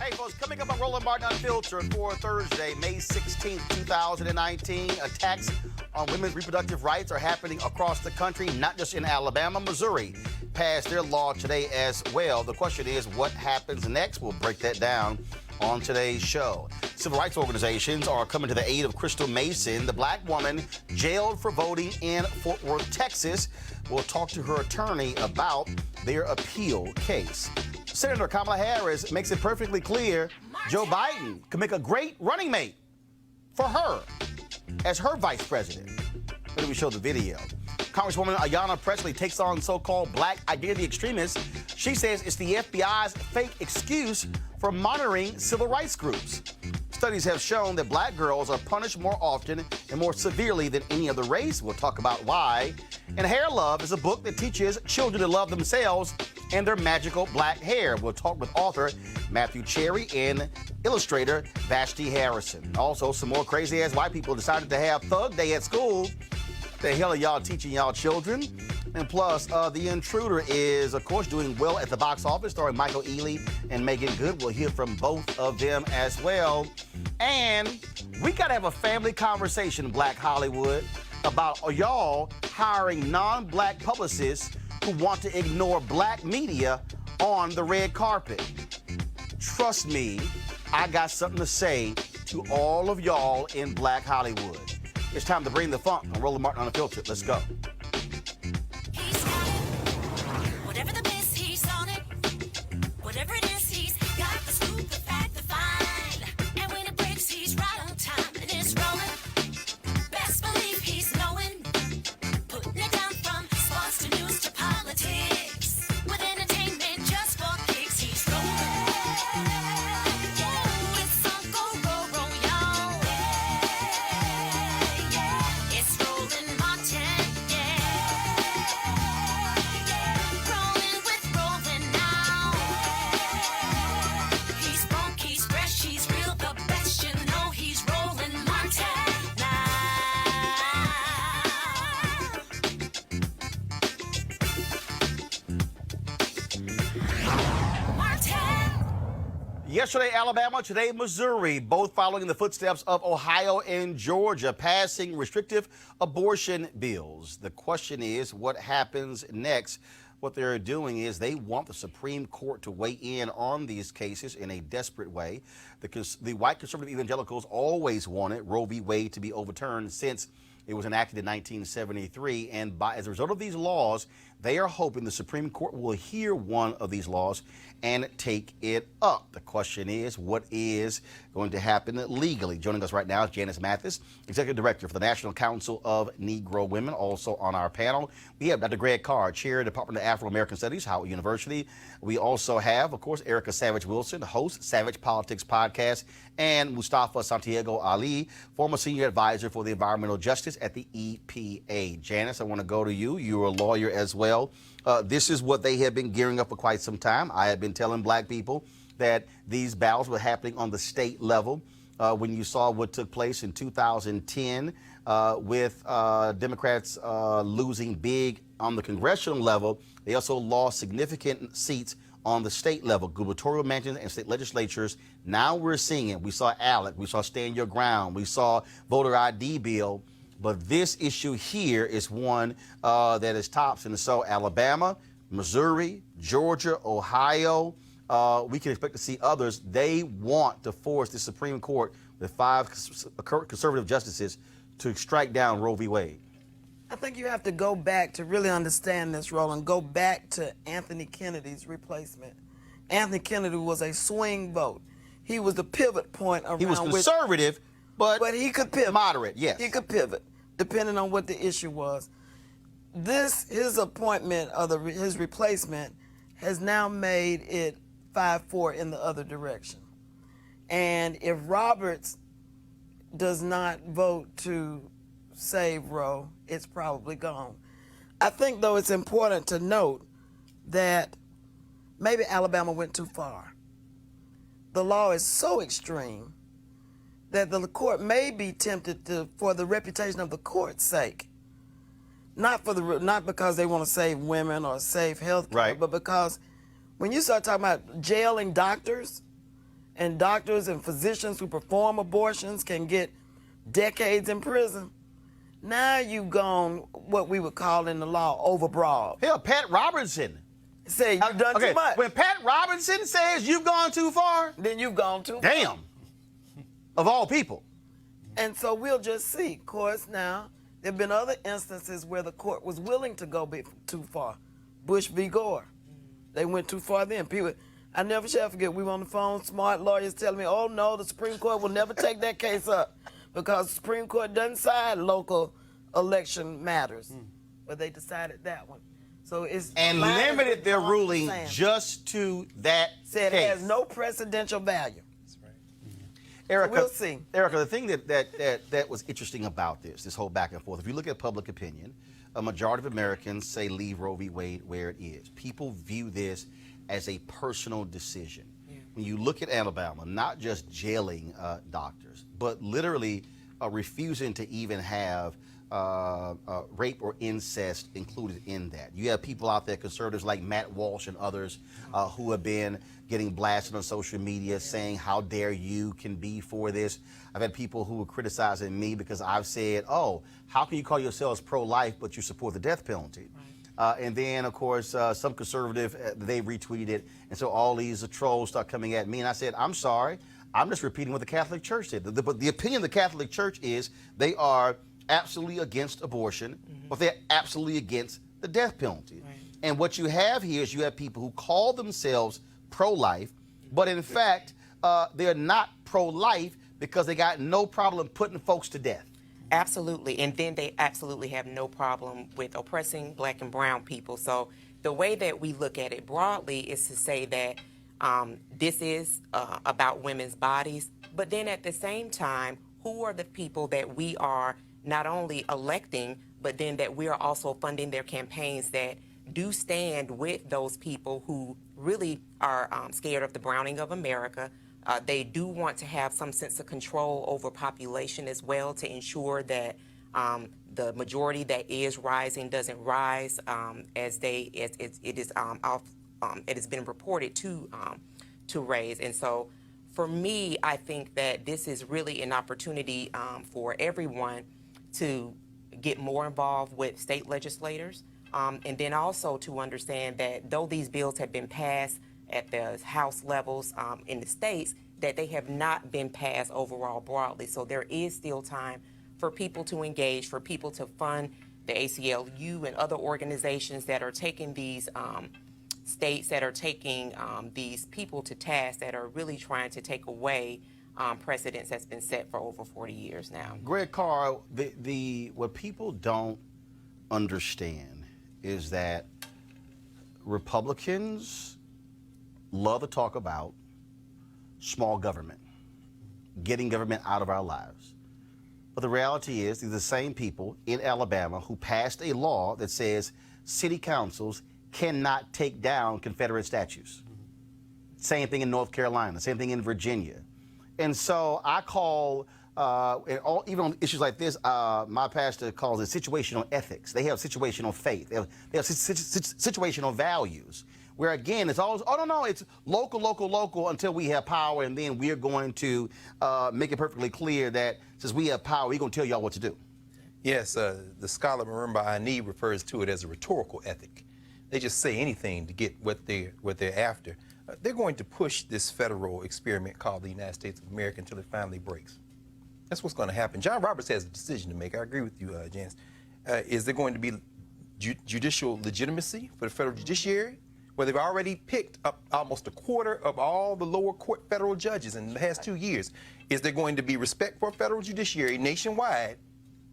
Hey, folks, coming up on Roland Martin Unfiltered for Thursday, May 16th, 2019. Attacks on women's reproductive rights are happening across the country, not just in Alabama. Missouri passed their law today as well. The question is, what happens next? We'll break that down on today's show. Civil rights organizations are coming to the aid of Crystal Mason, the black woman jailed for voting in Fort Worth, Texas. We'll talk to her attorney about their appeal case. Senator Kamala Harris makes it perfectly clear Joe Biden could make a great running mate for her as her vice president. Let me show the video. Congresswoman Ayanna Pressley takes on so-called black identity extremists. She says it's the FBI's fake excuse for monitoring civil rights groups. Studies have shown that black girls are punished more often and more severely than any other race. We'll talk about why. And Hair Love is a book that teaches children to love themselves and their magical black hair. We'll talk with author Matthew Cherry and illustrator Vashti Harrison. Also, some more crazy-ass white people decided to have Thug Day at school. What the hell are y'all teaching y'all children? And plus, The Intruder is, of course, doing well at the box office, starring Michael Ealy and Megan Good. We'll hear from both of them as well. And we got to have a family conversation, Black Hollywood, about y'all hiring non-black publicists who want to ignore black media on the red carpet. Trust me, I got something to say to all of y'all in Black Hollywood. It's time to bring the funk on Roland Martin Unfiltered. Let's go. Whatever the miss, he's on it. Whatever it is, he's got the scoop, the fact, the find. And when it breaks, he's right on time and it's rolling. Best believe he's knowing. Putting it down from sports to news to politics. With entertainment just for kicks, he's rolling. Yeah, it's Uncle Roro, y'all. Yeah, it's Roland Martin. Yeah, rolling with Roland now. He's funk, he's fresh, he's real, the best. You know he's Roland Martin now. Martin. Yesterday, Alabama, today, Missouri, both following in the footsteps of Ohio and Georgia, passing restrictive abortion bills. The question is, what happens next? What they're doing is they want the Supreme Court to weigh in on these cases in a desperate way. The white conservative evangelicals always wanted Roe v. Wade to be overturned since it was enacted in 1973, and as a result of these laws, they are hoping the Supreme Court will hear one of these laws and take it up. The question is, what is going to happen legally? Joining us right now is Janice Mathis, Executive Director for the National Council of Negro Women. Also on our panel, we have Dr. Greg Carr, Chair of the Department of Afro-American Studies, Howard University. We also have, of course, Erica Savage-Wilson, host Savage Politics Podcast, and Mustafa Santiago Ali, former Senior Advisor for the Environmental Justice at the EPA. Janice, I want to go to you. You're a lawyer as well. This is what they have been gearing up for quite some time. I have been telling black people that these battles were happening on the state level. When you saw what took place in 2010 with Democrats losing big on the congressional level, they also lost significant seats on the state level, gubernatorial mansions and state legislatures. Now we're seeing it. We saw ALEC, we saw Stand Your Ground, we saw voter ID bill. But this issue here is one that is tops. And so Alabama, Missouri, Georgia, Ohio, we can expect to see others. They want to force the Supreme Court with 5 conservative justices to strike down Roe v. Wade. I think you have to go back to really understand this, Roland. Go back to Anthony Kennedy's replacement. Anthony Kennedy was a swing vote. He was the pivot point around. He was conservative, but he could pivot. Moderate, yes. He could pivot, depending on what the issue was. His appointment, or his replacement, has now made it 5-4 in the other direction. And if Roberts does not vote to save Roe, it's probably gone. I think, though, it's important to note that maybe Alabama went too far. The law is so extreme that the court may be tempted to, for the reputation of the court's sake, not because they want to save women or save health care, right, but because when you start talking about jailing doctors and doctors and physicians who perform abortions can get decades in prison. Now you've gone what we would call in the law overbroad. Hell, Pat Robertson. Say you've done too much. When Pat Robertson says you've gone too far, then you've gone too far. damn. Of all people. And so we'll just see. Of course, now, there have been other instances where the court was willing to go too far. Bush v. Gore. They went too far then. People, I never shall forget, we were on the phone, smart lawyers telling me, oh no, the Supreme Court will never take that case up because the Supreme Court doesn't decide local election matters. But they decided that one. So it's and limited their ruling just to that said case. It has no precedential value. That's right. Erica, So we'll see. Erica, the thing that was interesting about this whole back and forth, if you look at public opinion, a majority of Americans say leave Roe v. Wade where it is. People view this as a personal decision. Yeah. When you look at Alabama, not just jailing doctors, but literally refusing to even have rape or incest included in that. You have people out there, conservatives like Matt Walsh and others, who have been getting blasted on social media saying, how dare you can be for this. I've had people who were criticizing me because I've said, oh, how can you call yourselves pro-life but you support the death penalty? Right. And then, of course, some conservative, they retweeted it. And so all these trolls start coming at me. And I said, I'm sorry. I'm just repeating what the Catholic Church said. But the opinion of the Catholic Church is they are absolutely against abortion, but they're absolutely against the death penalty. Right. And what you have here is you have people who call themselves pro-life, but in fact, they're not pro-life because they got no problem putting folks to death. Absolutely. And then they absolutely have no problem with oppressing Black and brown people. So the way that we look at it broadly is to say that this is about women's bodies, but then at the same time, who are the people that we are not only electing, but then that we are also funding their campaigns that do stand with those people who really are scared of the browning of America. They do want to have some sense of control over population as well to ensure that the majority that is rising doesn't rise it has been reported to raise. And so for me, I think that this is really an opportunity for everyone to get more involved with state legislators, and then also to understand that though these bills have been passed at the House levels in the states, that they have not been passed overall broadly. So there is still time for people to engage, for people to fund the ACLU and other organizations that are taking these states, that are taking these people to task, that are really trying to take away precedents that's been set for over 40 years now. Greg Carr, what people don't understand is that Republicans love to talk about small government, getting government out of our lives. But the reality is these are the same people in Alabama who passed a law that says city councils cannot take down Confederate statues. Same thing in North Carolina, same thing in Virginia. And so I call, even on issues like this, my pastor calls it situational ethics. They have situational faith. They have situational values, where again, it's always, oh, no, it's local until we have power, and then we're going to make it perfectly clear that since we have power, we're going to tell y'all what to do. Yes, the scholar Marimba Ayanna refers to it as a rhetorical ethic. They just say anything to get what they're after. They're going to push this federal experiment called the United States of America until it finally breaks. That's what's going to happen. John Roberts has a decision to make. I agree with you, Janice. Is there going to be judicial legitimacy for the federal judiciary, where they've already picked up almost a quarter of all the lower court federal judges in the past 2 years? Is there going to be respect for a federal judiciary nationwide,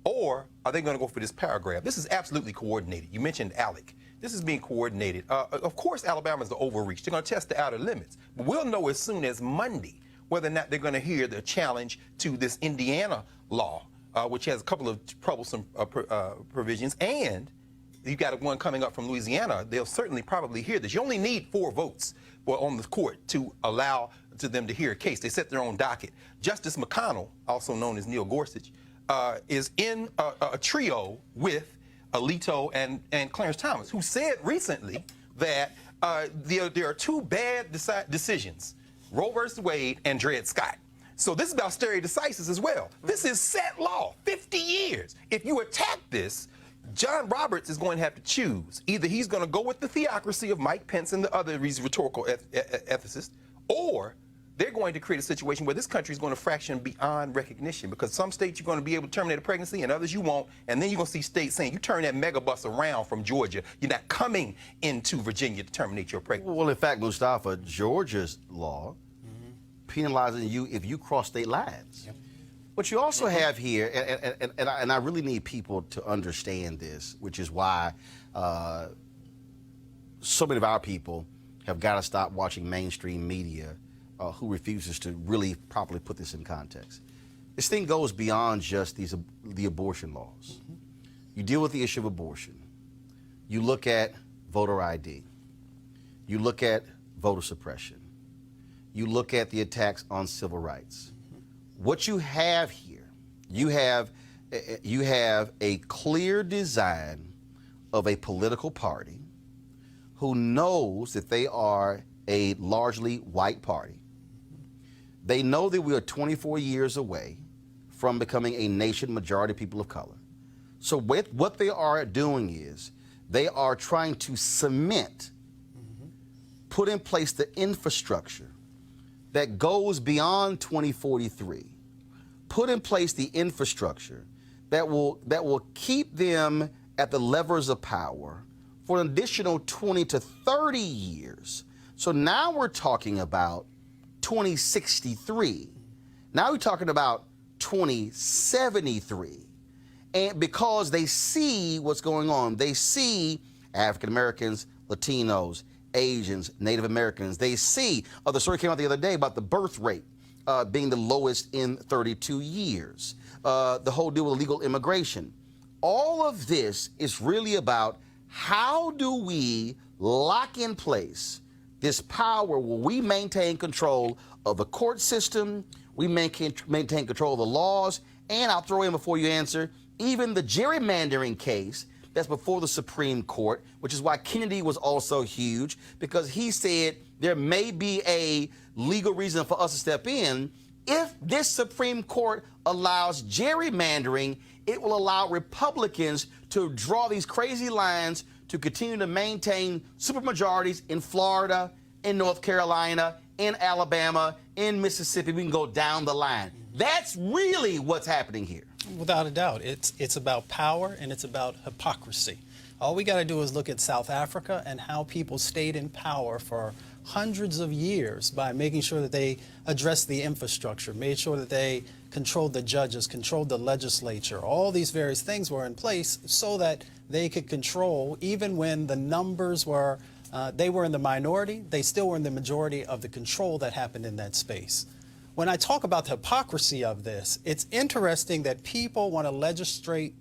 or are they going to go for this power grab? This is absolutely coordinated. You mentioned ALEC. This is being coordinated. Of course, Alabama's the overreach. They're going to test the outer limits. But we'll know as soon as Monday whether or not they're going to hear the challenge to this Indiana law, which has a couple of troublesome provisions. And you got one coming up from Louisiana. They'll certainly probably hear this. You only need 4 votes on the court to allow to them to hear a case. They set their own docket. Justice McConnell, also known as Neil Gorsuch, is in a trio with Alito and Clarence Thomas, who said recently that there are 2 bad decisions Roe versus Wade and Dred Scott. So this is about stare decisis as well. This is set law, 50 years. If you attack this, John Roberts is going to have to choose. Either he's going to go with the theocracy of Mike Pence and the other rhetorical ethicists, or they're going to create a situation where this country is going to fraction beyond recognition, because some states you're going to be able to terminate a pregnancy and others you won't. And then you're going to see states saying, you turn that megabus around from Georgia, you're not coming into Virginia to terminate your pregnancy. Well, in fact, Mustafa, Georgia's law penalizing you if you cross state lines. Yep. What you also have here, and I really need people to understand this, which is why so many of our people have got to stop watching mainstream media who refuses to really properly put this in context. This thing goes beyond just the abortion laws. You deal with the issue of abortion. You look at voter ID. You look at voter suppression. You look at the attacks on civil rights. What you have here, you have a clear design of a political party who knows that they are a largely white party. They know that we are 24 years away from becoming a nation majority people of color. So what they are doing is they are trying to cement, put in place the infrastructure that goes beyond 2043, put in place the infrastructure that will keep them at the levers of power for an additional 20 to 30 years. So now we're talking about 2063. Now we're talking about 2073. And because they see what's going on, they see African Americans, Latinos, Asians, Native Americans. They see, the story came out the other day about the birth rate being the lowest in 32 years. The whole deal with illegal immigration. All of this is really about how do we lock in place this power where we maintain control of the court system, we maintain control of the laws, and I'll throw in before you answer, even the gerrymandering case that's before the Supreme Court, which is why Kennedy was also huge, because he said there may be a legal reason for us to step in. If this Supreme Court allows gerrymandering, it will allow Republicans to draw these crazy lines to continue to maintain supermajorities in Florida, in North Carolina, in Alabama, in Mississippi. We can go down the line. That's really what's happening here. Without a doubt. It's about power and it's about hypocrisy. All we got to do is look at South Africa and how people stayed in power for hundreds of years by making sure that they addressed the infrastructure, made sure that they controlled the judges, controlled the legislature. All these various things were in place so that they could control, even when the numbers were, they were in the minority, they still were in the majority of the control that happened in that space. When I talk about the hypocrisy of this, it's interesting that people want to legislate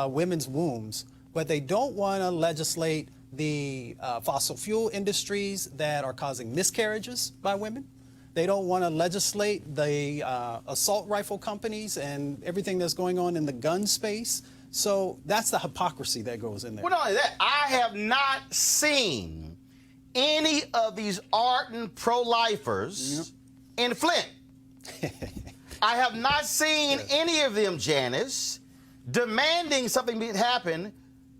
women's wombs, but they don't want to legislate the fossil fuel industries that are causing miscarriages by women. They don't want to legislate the assault rifle companies and everything that's going on in the gun space. So that's the hypocrisy that goes in there. Well, not only that, I have not seen any of these ardent pro-lifers in Flint. I have not seen any of them, Janice, demanding something happen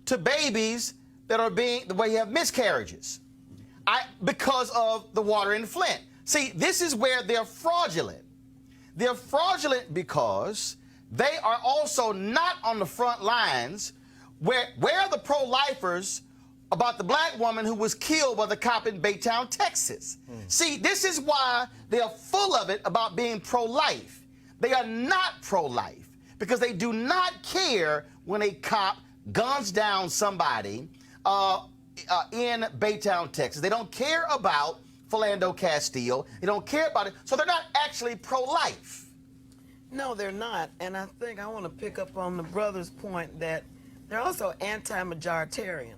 to babies that are the way you have miscarriages, because of the water in Flint. See, this is where they're fraudulent. They're fraudulent because they are also not on the front lines. Where are the pro-lifers about the black woman who was killed by the cop in Baytown, Texas? See, this is why they are full of it about being pro-life. They are not pro-life because they do not care when a cop guns down somebody in Baytown, Texas. They don't care about Philando Castile. They don't care about it. So they're not actually pro-life. No, they're not. And I think I want to pick up on the brother's point that they're also anti-majoritarian.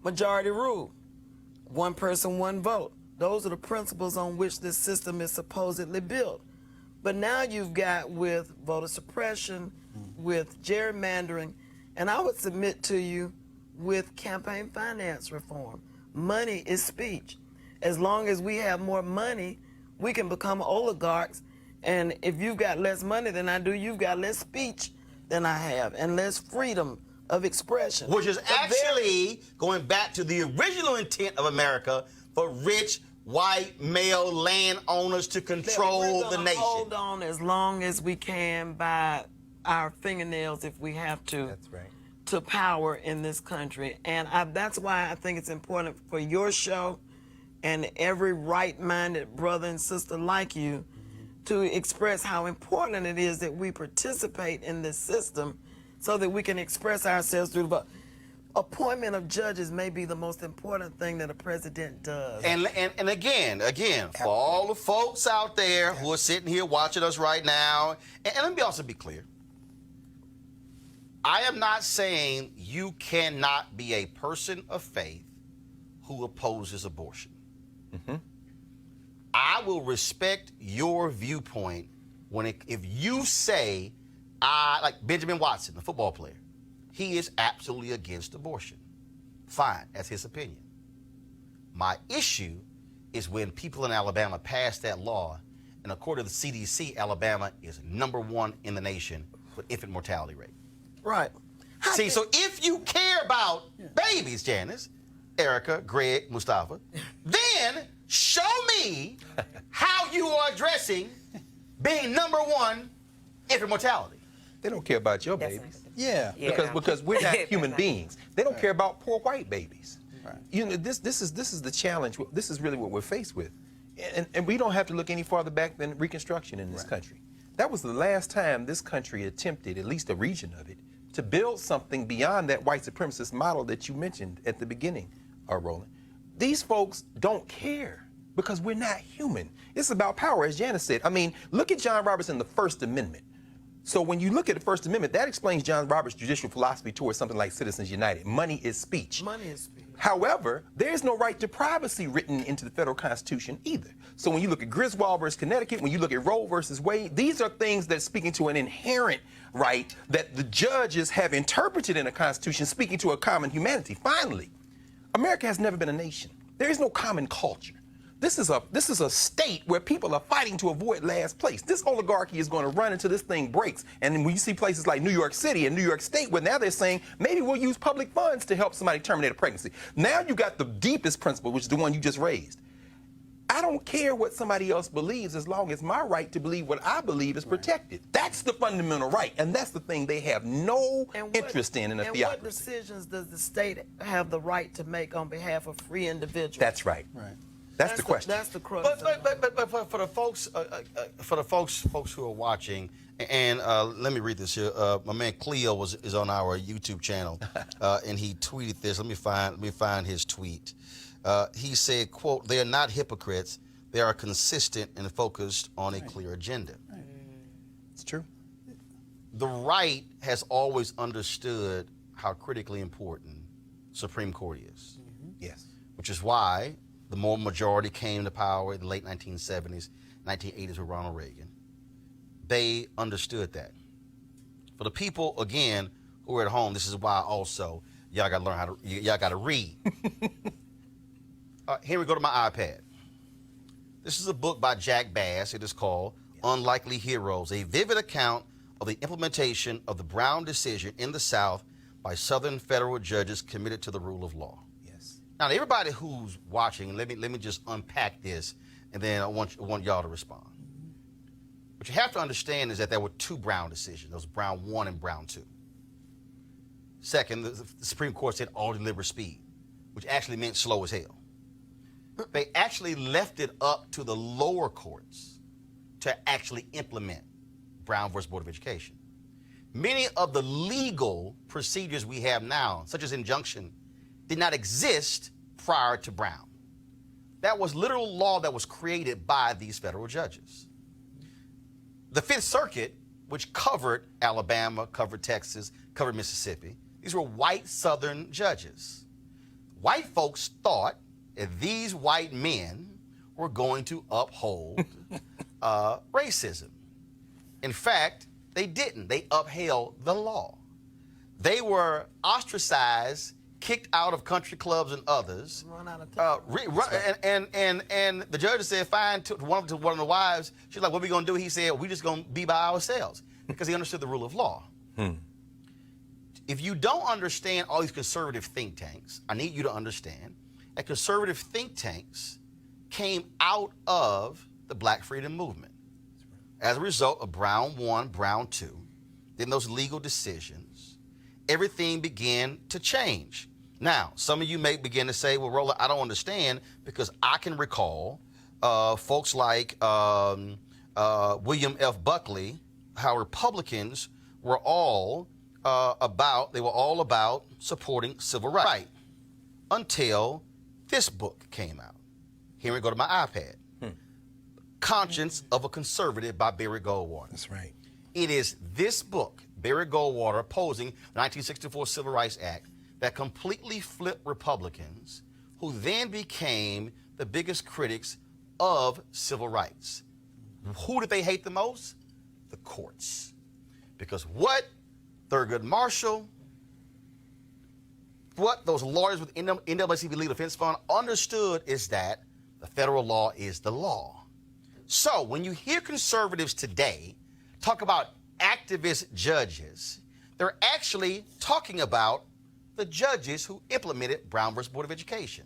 Majority rule. One person, one vote. Those are the principles on which this system is supposedly built. But now you've got with voter suppression, with gerrymandering, and I would submit to you with campaign finance reform. Money is speech. As long as we have more money we can become oligarchs. And if you've got less money than I do, you've got less speech than I have and less freedom of expression. Which is actually going back to the original intent of America for rich, white, male landowners to control the nation. Hold on as long as we can by our fingernails if we have to. That's right. To power in this country. And that's why I think it's important for your show and every right-minded brother and sister like you to express how important it is that we participate in this system so that we can express ourselves through the vote. Appointment of judges may be the most important thing that a president does. And again, for all the folks out there who are sitting here watching us right now, and let me also be clear. I am not saying you cannot be a person of faith who opposes abortion. Mm-hmm. I will respect your viewpoint if you say, like Benjamin Watson, the football player, he is absolutely against abortion. Fine, that's his opinion. My issue is when people in Alabama pass that law, and according to the CDC, Alabama is #1 in the nation with infant mortality rate. Right. See, so if you care about babies, Janice, Erica, Greg, Mustafa, then show me how you are addressing being #1 infant mortality. They don't care about your That's babies. Yeah. Because we're not human beings. They don't care about poor white babies. Right. You know, this is the challenge. This is really what we're faced with. And we don't have to look any farther back than Reconstruction in this country. That was the last time this country attempted, at least a region of it, to build something beyond that white supremacist model that you mentioned at the beginning, Roland. These folks don't care because we're not human. It's about power, as Janice said. I mean, look at John Roberts in the First Amendment. So when you look at the First Amendment, that explains John Roberts' judicial philosophy towards something like Citizens United. Money is speech. Money is speech. However, there is no right to privacy written into the federal Constitution either. So when you look at Griswold versus Connecticut, when you look at Roe versus Wade, these are things that speaking to an inherent right that the judges have interpreted in a Constitution, speaking to a common humanity. Finally, America has never been a nation. There is no common culture. This is a state where people are fighting to avoid last place. This oligarchy is going to run until this thing breaks. And then when you see places like New York City and New York State, where now they're saying maybe we'll use public funds to help somebody terminate a pregnancy. Now you got the deepest principle, which is the one you just raised. I don't care what somebody else believes as long as my right to believe what I believe is protected. That's the fundamental right, and that's the thing they have no interest in a theocracy. And what decisions does the state have the right to make on behalf of free individuals? That's right. Right. That's the question. That's the crux. But for the folks who are watching, and let me read this here. My man Cleo is on our YouTube channel, and he tweeted this. Let me find his tweet. He said, "quote: They are not hypocrites. They are consistent and focused on a clear agenda." Right. It's true. The right has always understood how critically important Supreme Court is. Mm-hmm. Yes. Which is why the moral majority came to power in the late 1970s, 1980s with Ronald Reagan. They understood that. For the people, again, who are at home, this is why also y'all got to learn y'all got to read. Here we go to my iPad. This is a book by Jack Bass. It is called Unlikely Heroes, a vivid account of the implementation of the Brown decision in the South by Southern federal judges committed to the rule of law. Now, everybody who's watching, let me just unpack this, and then I want y'all to respond. What you have to understand is that there were 2 Brown decisions. There was Brown 1 and Brown 2. Second, the Supreme Court said all deliberate speed, which actually meant slow as hell. They actually left it up to the lower courts to actually implement Brown versus Board of Education. Many of the legal procedures we have now, such as injunction, did not exist prior to Brown. That was literal law that was created by these federal judges. The Fifth Circuit, which covered Alabama, covered Texas, covered Mississippi, these were white Southern judges. White folks thought that these white men were going to uphold racism. In fact, they didn't. They upheld the law. They were ostracized, kicked out of country clubs and others. Run out of time. And the judge said fine to one of the wives. She's like, what are we going to do? He said, we just going to be by ourselves, because he understood the rule of law. If you don't understand all these conservative think tanks, I need you to understand that conservative think tanks came out of the Black Freedom Movement. As a result of Brown 1, Brown 2, then those legal decisions, everything began to change. Now, some of you may begin to say, well, Roland, I don't understand, because I can recall folks like William F. Buckley, how Republicans were all about supporting civil rights until this book came out. Here we go to my iPad. Conscience of a Conservative by Barry Goldwater. That's right. It is this book, Barry Goldwater, opposing the 1964 Civil Rights Act, that completely flipped Republicans, who then became the biggest critics of civil rights. Who did they hate the most? The courts. Because what Thurgood Marshall, what those lawyers with NAACP Legal Defense Fund understood is that the federal law is the law. So when you hear conservatives today talk about activist judges, they're actually talking about the judges who implemented Brown versus Board of Education,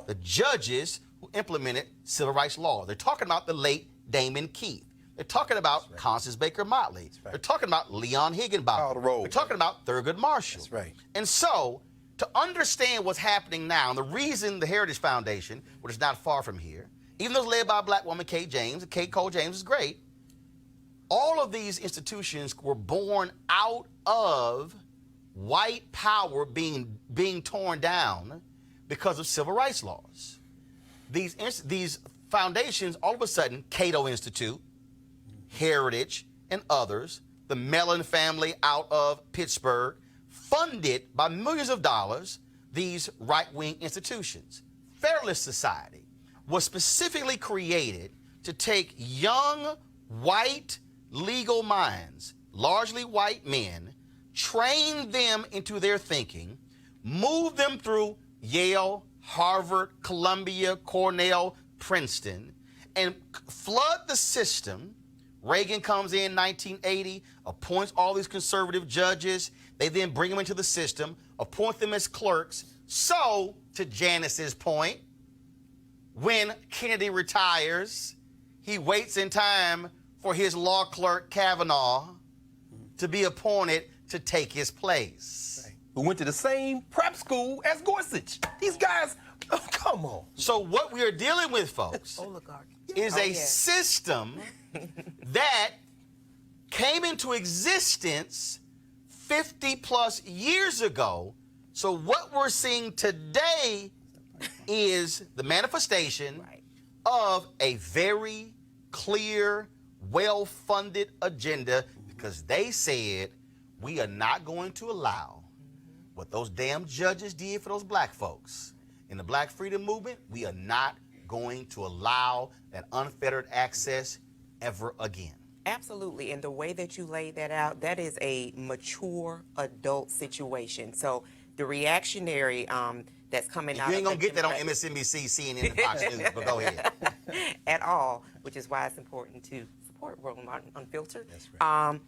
the judges who implemented civil rights law. They're talking about the late Damon Keith. They're talking about Constance Baker Motley. They're talking about Leon Higginbotham. They're talking about Thurgood Marshall. That's right. And so, to understand what's happening now, and the reason the Heritage Foundation, which is not far from here, even though it's led by a black woman, Kate James, and Kate Cole James is great, all of these institutions were born out of white power being torn down because of civil rights laws. These foundations, all of a sudden, Cato Institute, Heritage, and others, the Mellon family out of Pittsburgh, funded by millions of dollars these right-wing institutions. Fairless Society was specifically created to take young, white, legal minds, largely white men, train them into their thinking, move them through Yale, Harvard, Columbia, Cornell, Princeton, and flood the system. Reagan comes in 1980, appoints all these conservative judges. They then bring them into the system, appoint them as clerks. So, to Janice's point, when Kennedy retires, he waits in time for his law clerk, Kavanaugh, to be appointed to take his place. Right. Who went to the same prep school as Gorsuch. These guys, oh, come on. So what we are dealing with, folks, is a system that came into existence 50 plus years ago. So what we're seeing today is the manifestation of a very clear, well-funded agenda, because they said we are not going to allow what those damn judges did for those black folks. In the Black Freedom Movement, we are not going to allow that unfettered access ever again. Absolutely, and the way that you laid that out, that is a mature adult situation. So the reactionary that's coming out. You ain't gonna get that on MSNBC, CNN, and Fox News, but go ahead. At all, which is why it's important to support Roland Unfiltered. That's right.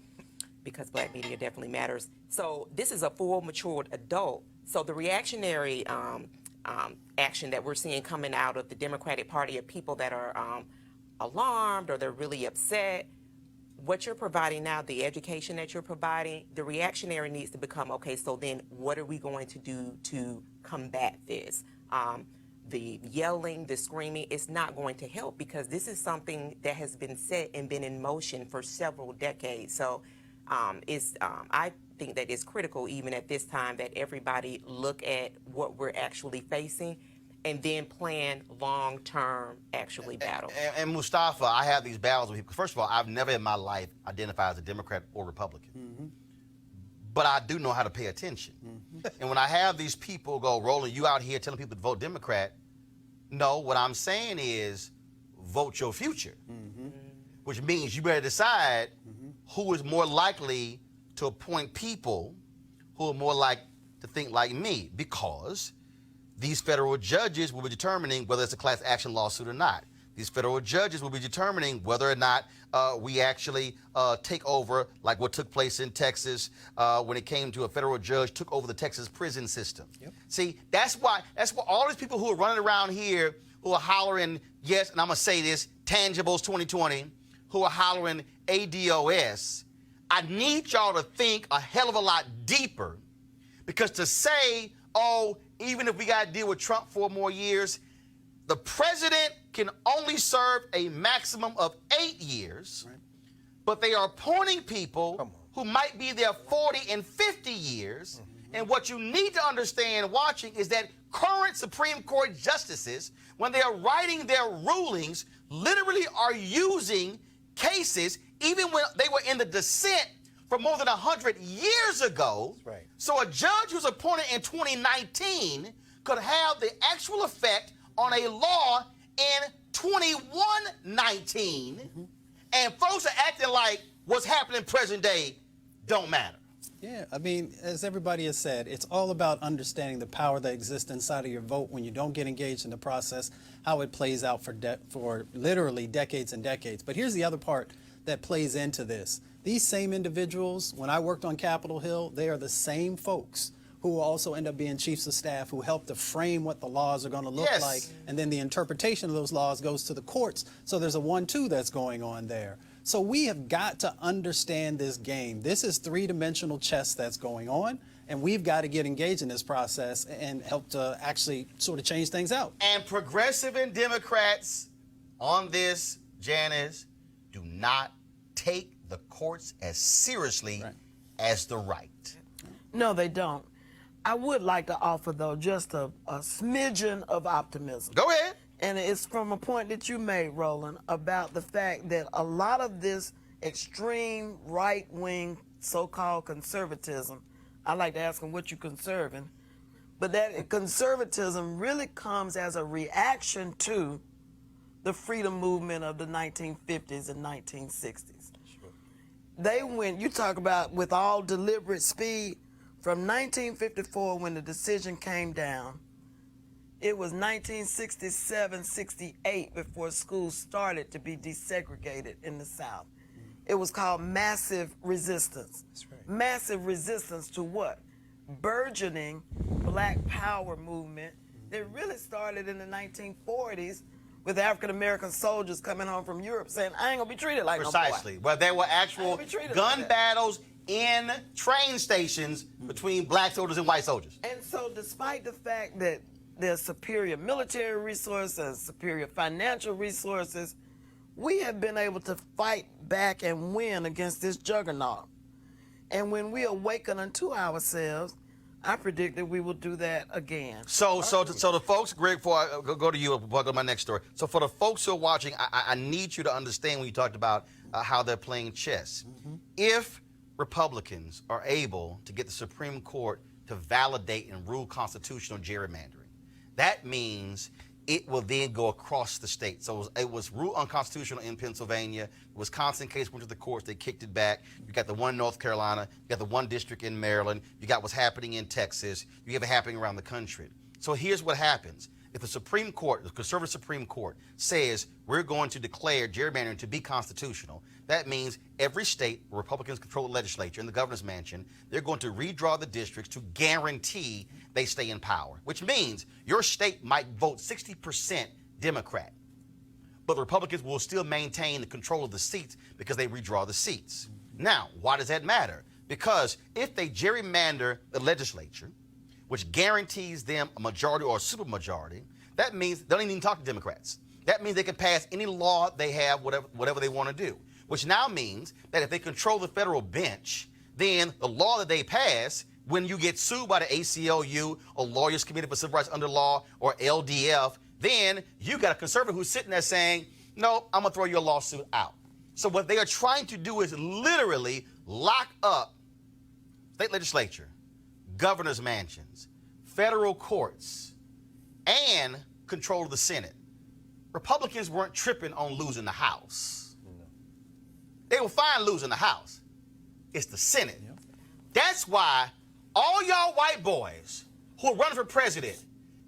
Because black media definitely matters. So this is a full matured adult. So the reactionary action that we're seeing coming out of the Democratic Party of people that are alarmed or they're really upset, what you're providing now, the education that you're providing, the reactionary needs to become, okay, so then what are we going to do to combat this? The yelling, the screaming, it's not going to help, because this is something that has been set and been in motion for several decades. So I think that it's critical even at this time that everybody look at what we're actually facing and then plan long-term battle. And Mustafa, I have these battles with people. First of all, I've never in my life identified as a Democrat or Republican. Mm-hmm. But I do know how to pay attention. Mm-hmm. And when I have these people go, Roland, you out here telling people to vote Democrat, no, what I'm saying is vote your future, mm-hmm. which means you better decide mm-hmm. who is more likely to appoint people who are more like to think like me, because these federal judges will be determining whether it's a class action lawsuit or not. These federal judges will be determining whether or not we actually take over, like what took place in Texas when it came to a federal judge took over the Texas prison system. Yep. See, that's why all these people who are running around here who are hollering, yes, and I'm going to say this, Tangibles 2020, who are hollering ADOS, I need y'all to think a hell of a lot deeper, because to say, oh, even if we got to deal with Trump 4 more years, the president can only serve a maximum of 8 years, right, but they are appointing people who might be there 40 and 50 years. Mm-hmm. And what you need to understand watching is that current Supreme Court justices, when they are writing their rulings, literally are using cases even when they were in the dissent for more than 100 years ago. Right. So a judge who's appointed in 2019 could have the actual effect on a law in 2119, mm-hmm, and folks are acting like what's happening present day don't matter. Yeah, I mean, as everybody has said, it's all about understanding the power that exists inside of your vote when you don't get engaged in the process, how it plays out for literally decades and decades. But here's the other part that plays into this. These same individuals, when I worked on Capitol Hill, they are the same folks who will also end up being chiefs of staff who help to frame what the laws are going to look like. And then the interpretation of those laws goes to the courts. So there's a 1-2 that's going on there. So we have got to understand this game. This is 3-dimensional chess that's going on, and we've got to get engaged in this process and help to actually sort of change things out. And progressive and Democrats on this, Janice, do not take the courts as seriously as the right. No, they don't. I would like to offer, though, just a smidgen of optimism. Go ahead. And it's from a point that you made, Roland, about the fact that a lot of this extreme right-wing so-called conservatism, I like to ask them what you conserving, but that conservatism really comes as a reaction to the freedom movement of the 1950s and 1960s. Sure. They went, you talk about with all deliberate speed, from 1954 when the decision came down, it was 1967, 68 before schools started to be desegregated in the South. Mm-hmm. It was called massive resistance. That's right. Massive resistance to what? Burgeoning Black Power movement that really started in the 1940s with African-American soldiers coming home from Europe saying, I ain't gonna be treated like no boy. Precisely. Well, there were actual gun battles in train stations between black soldiers and white soldiers. And so despite the fact that there's superior military resources, superior financial resources, we have been able to fight back and win against this juggernaut. And when we awaken unto ourselves, I predict that we will do that again. So the folks, Greg, before I go to you, before I go to my next story. So for the folks who are watching, I need you to understand when you talked about how they're playing chess. Mm-hmm. If Republicans are able to get the Supreme Court to validate and rule constitutional gerrymandering, that means it will then go across the state. So it was ruled unconstitutional in Pennsylvania. The Wisconsin case went to the courts. They kicked it back. You got the one in North Carolina. You got the one district in Maryland. You got what's happening in Texas. You have it happening around the country. So here's what happens. If the Supreme Court, the conservative Supreme Court, says we're going to declare gerrymandering to be constitutional, that means every state where Republicans control the legislature and the governor's mansion, they're going to redraw the districts to guarantee they stay in power, which means your state might vote 60% Democrat, but the Republicans will still maintain the control of the seats because they redraw the seats. Now, why does that matter? Because if they gerrymander the legislature, which guarantees them a majority or a supermajority, that means they don't even talk to Democrats. That means they can pass any law they have, whatever they want to do, which now means that if they control the federal bench, then the law that they pass, when you get sued by the ACLU or Lawyers Committee for Civil Rights Under Law or LDF, then you got a conservative who's sitting there saying, no, I'm going to throw your lawsuit out. So what they are trying to do is literally lock up state legislature, governor's mansions, federal courts, and control of the Senate. Republicans weren't tripping on losing the House. No. They were fine losing the House. It's the Senate. Yep. That's why all y'all white boys who are running for president,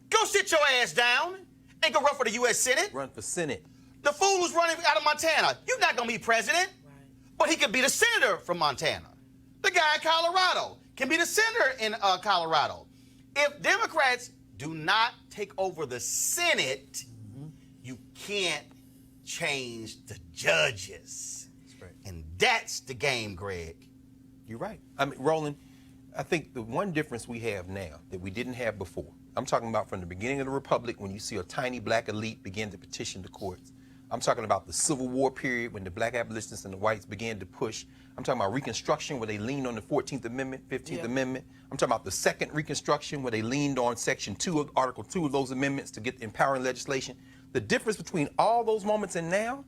go sit your ass down and go run for the U.S. Senate. Run for Senate. The fool who's running out of Montana, you're not going to be president, but he could be the senator from Montana. The guy in Colorado can be the senator in Colorado. If Democrats do not take over the Senate, you can't change the judges. That's right. And that's the game, Greg. You're right. I mean, Roland, I think the one difference we have now that we didn't have before, I'm talking about from the beginning of the Republic when you see a tiny black elite begin to petition the courts. I'm talking about the Civil War period when the black abolitionists and the whites began to push. I'm talking about Reconstruction where they leaned on the 14th Amendment, 15th Amendment. I'm talking about the second Reconstruction where they leaned on Section 2 of Article 2 of those amendments to get empowering legislation. The difference between all those moments and now,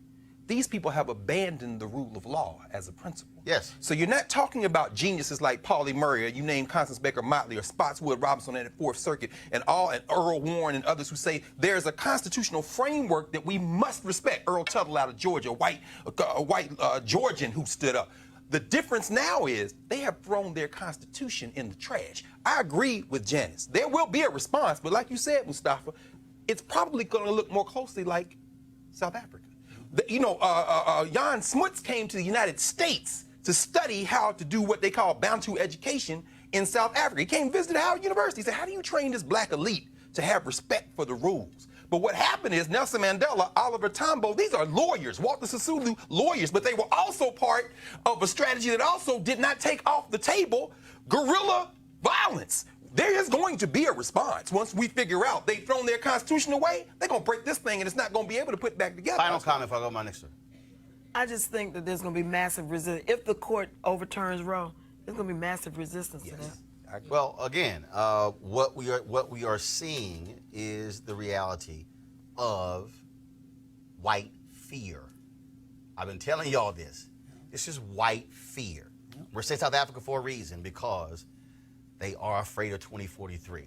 these people have abandoned the rule of law as a principle. Yes. So you're not talking about geniuses like Pauli Murray, or you name Constance Baker Motley, or Spotswood Robinson at the Fourth Circuit, and Earl Warren and others who say there's a constitutional framework that we must respect. Earl Tuttle out of Georgia, a white Georgian who stood up. The difference now is they have thrown their constitution in the trash. I agree with Janice. There will be a response, but like you said, Mustafa, it's probably going to look more closely like South Africa. Jan Smuts came to the United States to study how to do what they call Bantu education in South Africa. He came and visited Howard University. He said, how do you train this black elite to have respect for the rules? But what happened is Nelson Mandela, Oliver Tambo, these are lawyers, Walter Sisulu, lawyers, but they were also part of a strategy that also did not take off the table guerrilla violence. There is going to be a response once we figure out they've thrown their constitution away. They're going to break this thing and it's not going to be able to put it back together. Final comment before I go to my next one. I just think that there's going to be massive resistance. If the court overturns Roe, there's going to be massive resistance to that. Well, again, what we are seeing is the reality of white fear. I've been telling y'all this. This is white fear. We're saying South Africa for a reason, because they are afraid of 2043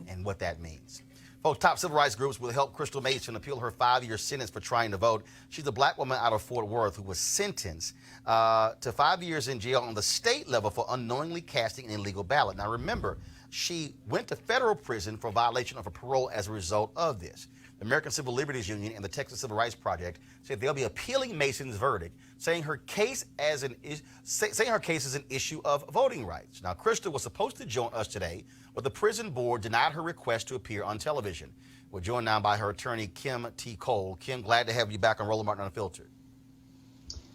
and what that means. Folks, top civil rights groups will help Crystal Mason appeal her 5-year sentence for trying to vote. She's a black woman out of Fort Worth who was sentenced to 5 years in jail on the state level for unknowingly casting an illegal ballot. Now, remember, she went to federal prison for violation of her parole as a result of this. The American Civil Liberties Union and the Texas Civil Rights Project said they'll be appealing Mason's verdict, saying her case is an issue of voting rights. Now, Crystal was supposed to join us today, but the prison board denied her request to appear on television. We're joined now by her attorney, Kim T. Cole. Kim, glad to have you back on Roland Martin Unfiltered.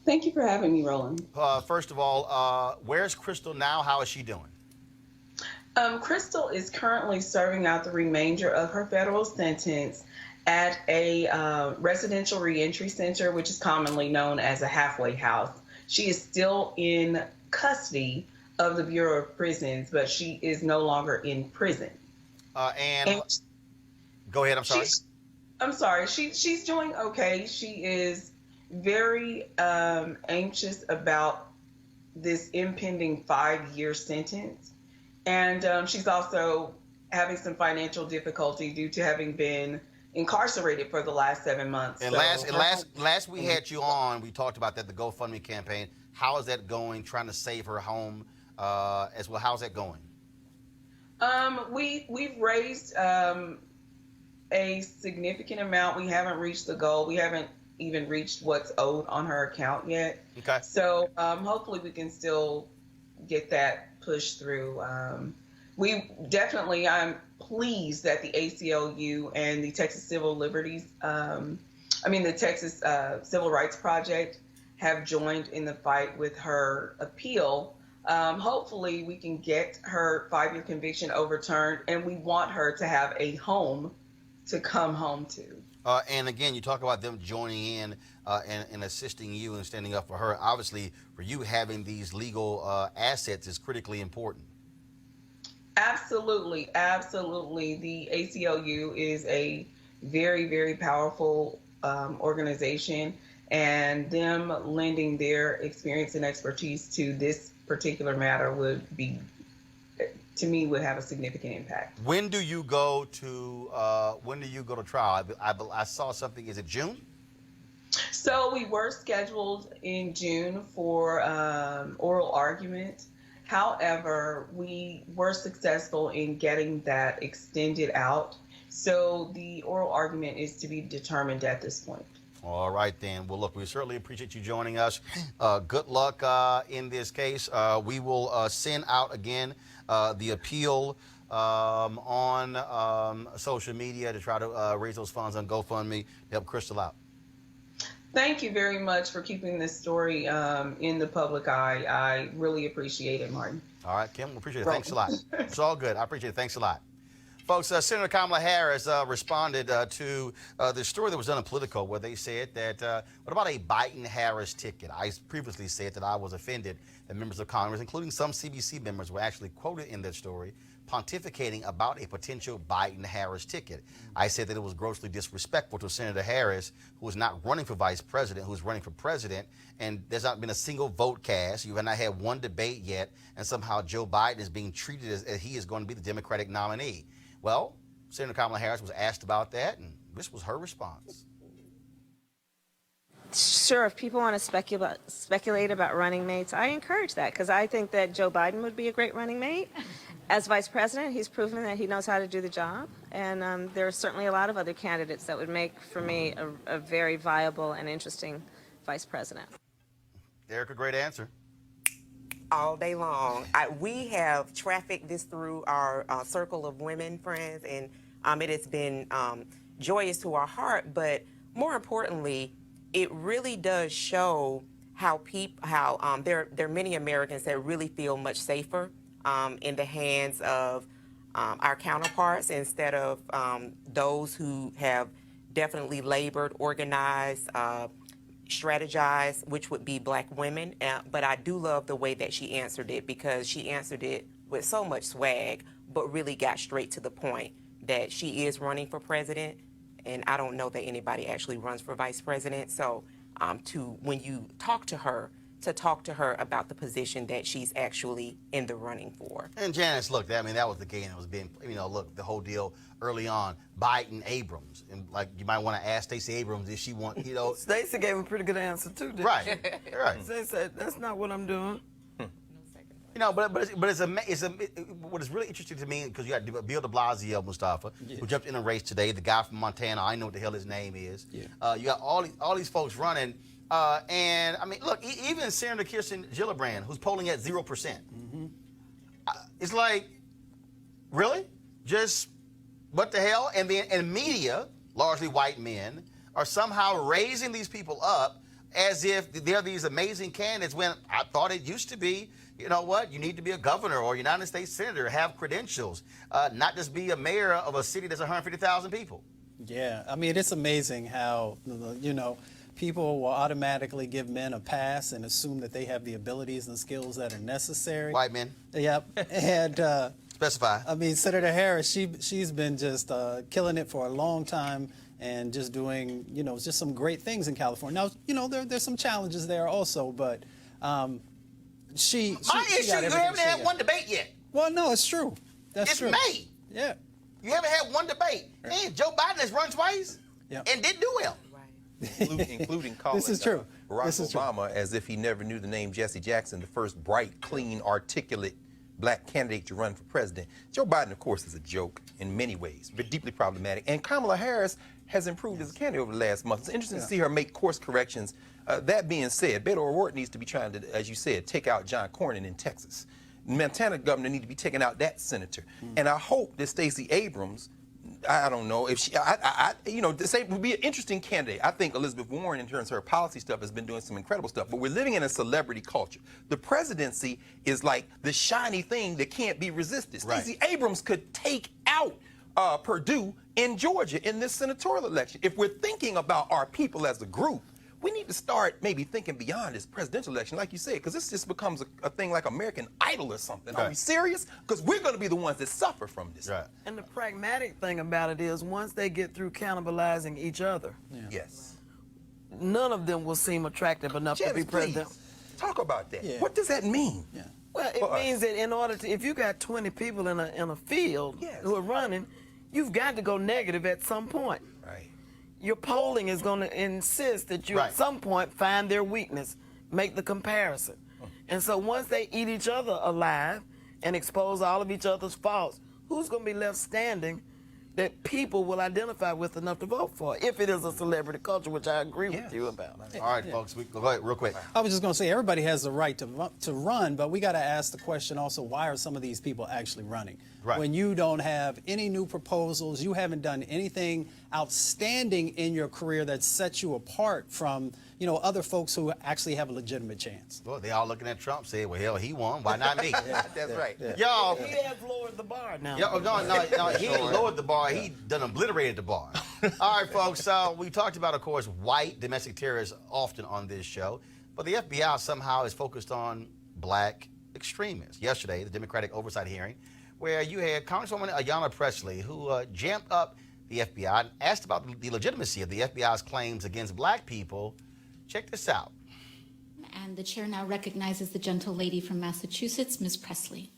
Thank you for having me, Roland. First of all, where's Crystal now? How is she doing? Crystal is currently serving out the remainder of her federal sentence at a residential reentry center, which is commonly known as a halfway house. She is still in custody of the Bureau of Prisons, but she is no longer in prison. And go ahead, I'm sorry. She's doing okay. She is very anxious about this impending 5-year sentence. And she's also having some financial difficulty due to having been incarcerated for the last 7 months. And last we had you on, we talked about that, the GoFundMe campaign. How is that going, trying to save her home as well? How's that going? We've raised a significant amount. We haven't reached the goal. We haven't even reached what's owed on her account yet. Okay. So hopefully we can still get that pushed through. I'm pleased that the ACLU and the Texas Civil Liberties, the Texas Civil Rights Project have joined in the fight with her appeal. Hopefully we can get her 5-year conviction overturned, and we want her to have a home to come home to. And again, you talk about them joining in and assisting you and standing up for her. Obviously, for you, having these legal assets is critically important. Absolutely. The ACLU is a very, very powerful organization, and them lending their experience and expertise to this particular matter would have a significant impact. When do you go to trial? I saw something. Is it June? So we were scheduled in June for oral argument. However, we were successful in getting that extended out. So the oral argument is to be determined at this point. All right, then. Well, look, we certainly appreciate you joining us. Good luck in this case. We will send out again the appeal on social media to try to raise those funds on GoFundMe to help Crystal out. Thank you very much for keeping this story in the public eye. I really appreciate it, Martin. All right, Kim, we appreciate it. Thanks a lot. It's all good. I appreciate it. Thanks a lot. Folks, Senator Kamala Harris responded to the story that was done in Politico where they said that, what about a Biden-Harris ticket? I previously said that I was offended that members of Congress, including some CBC members, were actually quoted in that story pontificating about a potential Biden-Harris ticket. I said that it was grossly disrespectful to Senator Harris, who is not running for vice president, who's running for president, and there's not been a single vote cast. You have not had one debate yet, and somehow Joe Biden is being treated as he is going to be the Democratic nominee. Well, Senator Kamala Harris was asked about that, and this was her response. Sure, if people want to speculate about running mates, I encourage that because I think that Joe Biden would be a great running mate. As vice president, he's proven that he knows how to do the job, and there are certainly a lot of other candidates that would make, for me, a very viable and interesting vice president. Derek, a great answer. All day long. We have trafficked this through our circle of women friends, and it has been joyous to our heart. But more importantly, it really does show how there are many Americans that really feel much safer in the hands of our counterparts instead of those who have definitely labored, organized, strategize, which would be black women. But I do love the way that she answered it because she answered it with so much swag, but really got straight to the point that she is running for president. And I don't know that anybody actually runs for vice president. So when you talk to her about the position that she's actually in the running for. And Janice, look, that was the game that was being, look, the whole deal early on, Biden Abrams. And like, you might want to ask Stacey Abrams if she wants, Stacey gave a pretty good answer too, didn't Right, she? right. Stacey said, that's not what I'm doing. But what is really interesting to me, because you got Bill de Blasio, Mustafa, who jumped in a race today, the guy from Montana, I know what the hell his name is. Yeah. You got all these folks running. And look, even Senator Kirsten Gillibrand, who's polling at 0%. Mm-hmm. It's like, really? Just what the hell? And media, largely white men, are somehow raising these people up as if they're these amazing candidates when I thought it used to be, you know what, you need to be a governor or United States senator, have credentials, not just be a mayor of a city that's 150,000 people. Yeah, it's amazing how, people will automatically give men a pass and assume that they have the abilities and skills that are necessary. White men. Yep. And specify. Senator Harris, she's been just killing it for a long time and just doing, just some great things in California. Now, there's some challenges there also, but she My issue, you haven't had one debate yet. Well, no, it's true. That's true. It's May. Yeah. You haven't had one debate. Man, Joe Biden has run twice and didn't do well. Including calling This is true. Barack This is true. Obama as if he never knew the name Jesse Jackson, the first bright, clean, articulate black candidate to run for president. Joe Biden, of course, is a joke in many ways, but deeply problematic. And Kamala Harris has improved as a candidate over the last month. It's interesting to see her make course corrections. That being said, Beto O'Rourke needs to be trying to, as you said, take out John Cornyn in Texas. Montana governor needs to be taking out that senator. And I hope that Stacey Abrams, I don't know if she, this would be an interesting candidate. I think Elizabeth Warren, in terms of her policy stuff, has been doing some incredible stuff. But we're living in a celebrity culture. The presidency is like the shiny thing that can't be resisted. Right. Stacey Abrams could take out Purdue in Georgia in this senatorial election. If we're thinking about our people as a group, we need to start maybe thinking beyond this presidential election, like you said, because this just becomes a thing like American Idol or something. Are we serious? Because we're going to be the ones that suffer from this. Right. And the pragmatic thing about it is once they get through cannibalizing each other, Yes. none of them will seem attractive enough to be Janice, president. please, talk about that. Yeah. What does that mean? Yeah. Well, it means that in order to, if you got 20 people in a field who are running, you've got to go negative at some point. Right. Your polling is going to insist that you Right. at some point find their weakness, make the comparison. And so once they eat each other alive and expose all of each other's faults, who's going to be left standing that people will identify with enough to vote for, if it is a celebrity culture, which I agree with you about. All right, folks, we go ahead real quick. I was just going to say, everybody has the right to run, but we got to ask the question also, why are some of these people actually running? Right. When you don't have any new proposals, you haven't done anything outstanding in your career that sets you apart from, you know, other folks who actually have a legitimate chance. Well, they all looking at Trump, saying, well, hell, he won. Why not me? That's right. Y'all, He has lowered the bar now. no, he ain't lowered the bar. He done obliterated the bar. All right, folks, we talked about, of course, white domestic terrorists often on this show, but the FBI somehow is focused on black extremists. Yesterday, the Democratic oversight hearing, where you had Congresswoman Ayanna Pressley, who jammed up the FBI and asked about the legitimacy of the FBI's claims against black people. Check this out. And the chair now recognizes the gentle lady from Massachusetts, Ms. Pressley.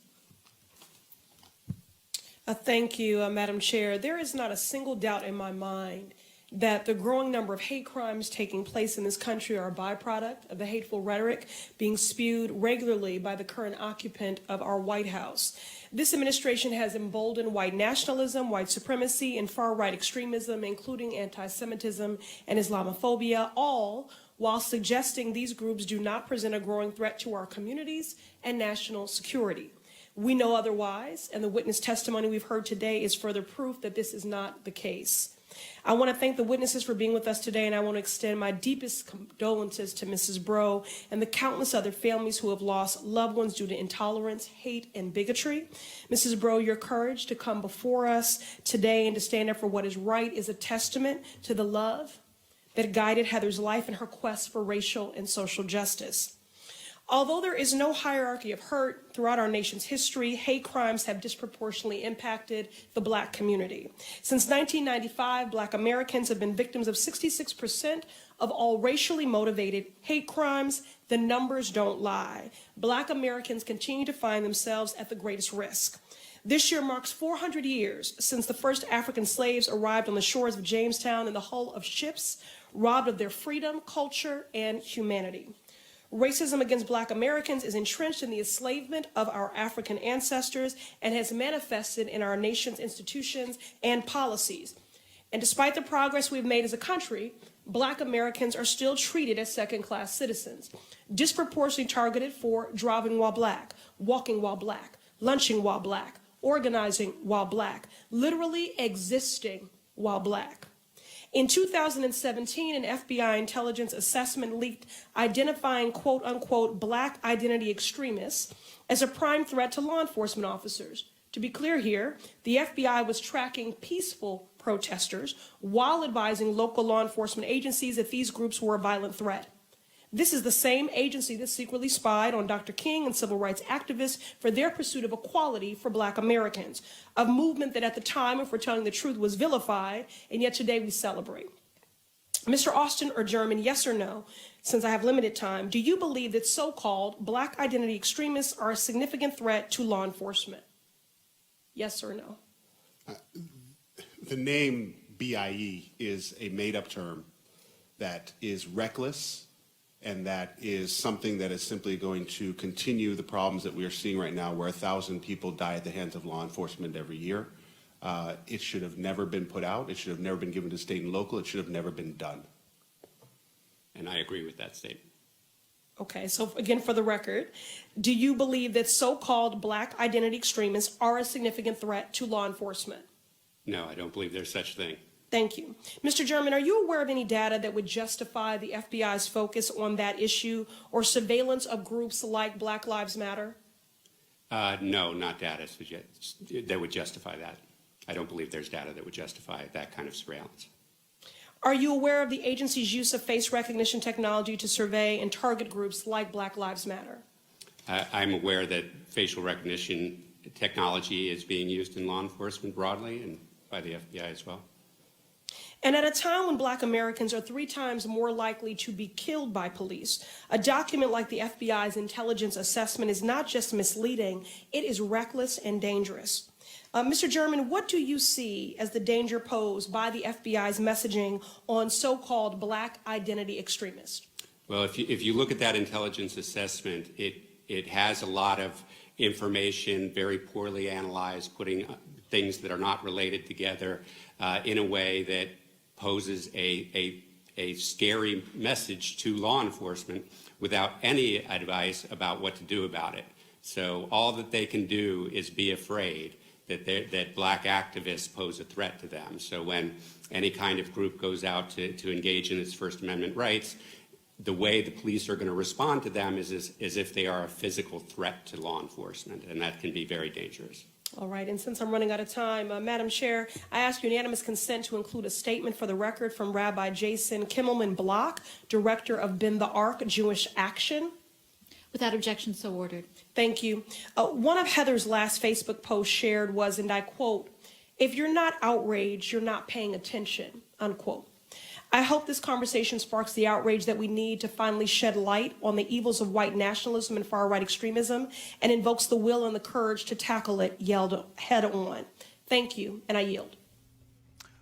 Thank you, Madam Chair. There is not a single doubt in my mind that the growing number of hate crimes taking place in this country are a byproduct of the hateful rhetoric being spewed regularly by the current occupant of our White House. This administration has emboldened white nationalism, white supremacy, and far-right extremism, including anti-Semitism and Islamophobia, all while suggesting these groups do not present a growing threat to our communities and national security. We know otherwise, and the witness testimony we've heard today is further proof that this is not the case. I want to thank the witnesses for being with us today, and I want to extend my deepest condolences to Mrs. Bro and the countless other families who have lost loved ones due to intolerance, hate, and bigotry. Mrs. Bro, your courage to come before us today and to stand up for what is right is a testament to the love that guided Heather's life in her quest for racial and social justice. Although there is no hierarchy of hurt throughout our nation's history, hate crimes have disproportionately impacted the black community. Since 1995, black Americans have been victims of 66% of all racially motivated hate crimes. The numbers don't lie. Black Americans continue to find themselves at the greatest risk. This year marks 400 years since the first African slaves arrived on the shores of Jamestown in the hull of ships, robbed of their freedom, culture, and humanity. Racism against black Americans is entrenched in the enslavement of our African ancestors and has manifested in our nation's institutions and policies. And despite the progress we've made as a country, black Americans are still treated as second-class citizens, disproportionately targeted for driving while black, walking while black, lunching while black, organizing while black, literally existing while black. In 2017, an FBI intelligence assessment leaked identifying quote-unquote black identity extremists as a prime threat to law enforcement officers. To be clear here, the FBI was tracking peaceful protesters while advising local law enforcement agencies that these groups were a violent threat. This is the same agency that secretly spied on Dr. King and civil rights activists for their pursuit of equality for black Americans, a movement that at the time, if we're telling the truth, was vilified, and yet today we celebrate. Mr. Austin or German, yes or no, since I have limited time, do you believe that so-called black identity extremists are a significant threat to law enforcement? Yes or no? The name BIE is a made-up term that is reckless, and that is something that is simply going to continue the problems that we are seeing right now, where 1,000 people die at the hands of law enforcement every year. It should have never been put out. It should have never been given to state and local. It should have never been done. And I agree with that statement. Okay, so again, for the record, do you believe that so-called black identity extremists are a significant threat to law enforcement? No, I don't believe there's such a thing. Thank you. Mr. German, are you aware of any data that would justify the FBI's focus on that issue or surveillance of groups like Black Lives Matter? No, not data that would justify that. I don't believe there's data that would justify that kind of surveillance. Are you aware of the agency's use of face recognition technology to survey and target groups like Black Lives Matter? I'm aware that facial recognition technology is being used in law enforcement broadly and by the FBI as well. And at a time when black Americans are 3 times more likely to be killed by police, a document like the FBI's intelligence assessment is not just misleading, it is reckless and dangerous. Mr. German, what do you see as the danger posed by the FBI's messaging on so-called black identity extremists? Well, if you look at that intelligence assessment, it It has a lot of information, very poorly analyzed, putting things that are not related together in a way that poses a scary message to law enforcement without any advice about what to do about it. So all that they can do is be afraid that black activists pose a threat to them. So when any kind of group goes out to engage in its First Amendment rights, the way the police are going to respond to them is as if they are a physical threat to law enforcement, and that can be very dangerous. All right, and since I'm running out of time, Madam Chair, I ask unanimous consent to include a statement for the record from Rabbi Jason Kimmelman-Block, Director of Bend the Ark Jewish Action. Without objection, so ordered. Thank you. One of Heather's last Facebook posts shared was, and I quote, "If you're not outraged, you're not paying attention," unquote. I hope this conversation sparks the outrage that we need to finally shed light on the evils of white nationalism and far-right extremism and invokes the will and the courage to tackle it head on. Thank you, and I yield.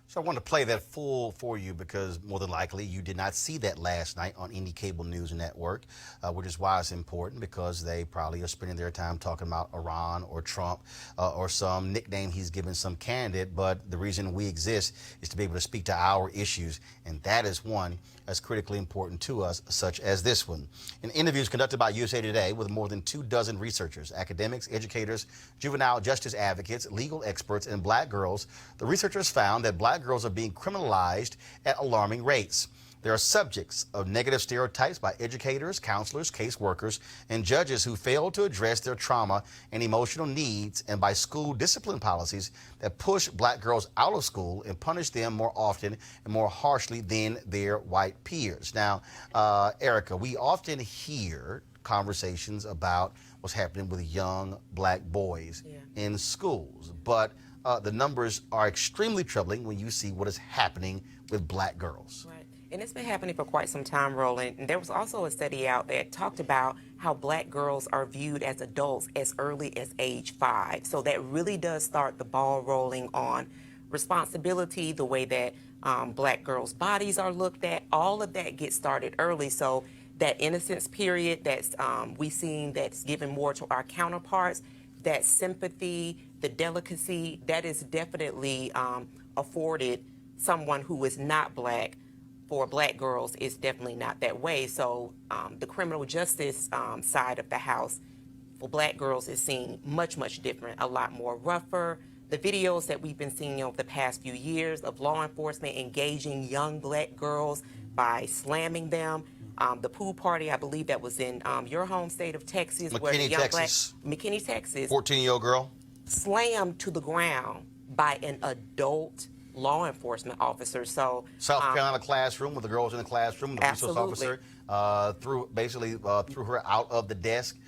So I want to play that full for you because more than likely you did not see that last night on any cable news network, which is why it's important, because they probably are spending their time talking about Iran or Trump or some nickname he's given some candidate. But the reason we exist is to be able to speak to our issues, and that is one that's critically important to us, such as this one. In interviews conducted by USA Today with more than 24 researchers, academics, educators, juvenile justice advocates, legal experts, and black girls, the researchers found that black girls are being criminalized at alarming rates. They are subjects of negative stereotypes by educators, counselors, caseworkers, and judges who fail to address their trauma and emotional needs, and by school discipline policies that push black girls out of school and punish them more often and more harshly than their white peers. Now, Erica, we often hear conversations about what's happening with young black boys in schools, but the numbers are extremely troubling when you see what is happening with black girls. Right. And it's been happening for quite some time, Roland. And there was also a study out that talked about how black girls are viewed as adults as early as age 5. So that really does start the ball rolling on responsibility, the way that black girls' bodies are looked at. All of that gets started early. So that innocence period that's we seen that's given more to our counterparts, that sympathy, the delicacy, that is definitely afforded someone who is not black. For black girls, it's definitely not that way. So the criminal justice side of the house for black girls is seen much, much different, a lot more rougher. The videos that we've been seeing over the past few years of law enforcement engaging young black girls by slamming them. The pool party, I believe that was in your home state of Texas. McKinney, where the young Texas. McKinney, Texas. 14-year-old girl. Slammed to the ground by an adult law enforcement officer. So South Carolina classroom with the girls in the classroom, the resource officer threw her out of the desk,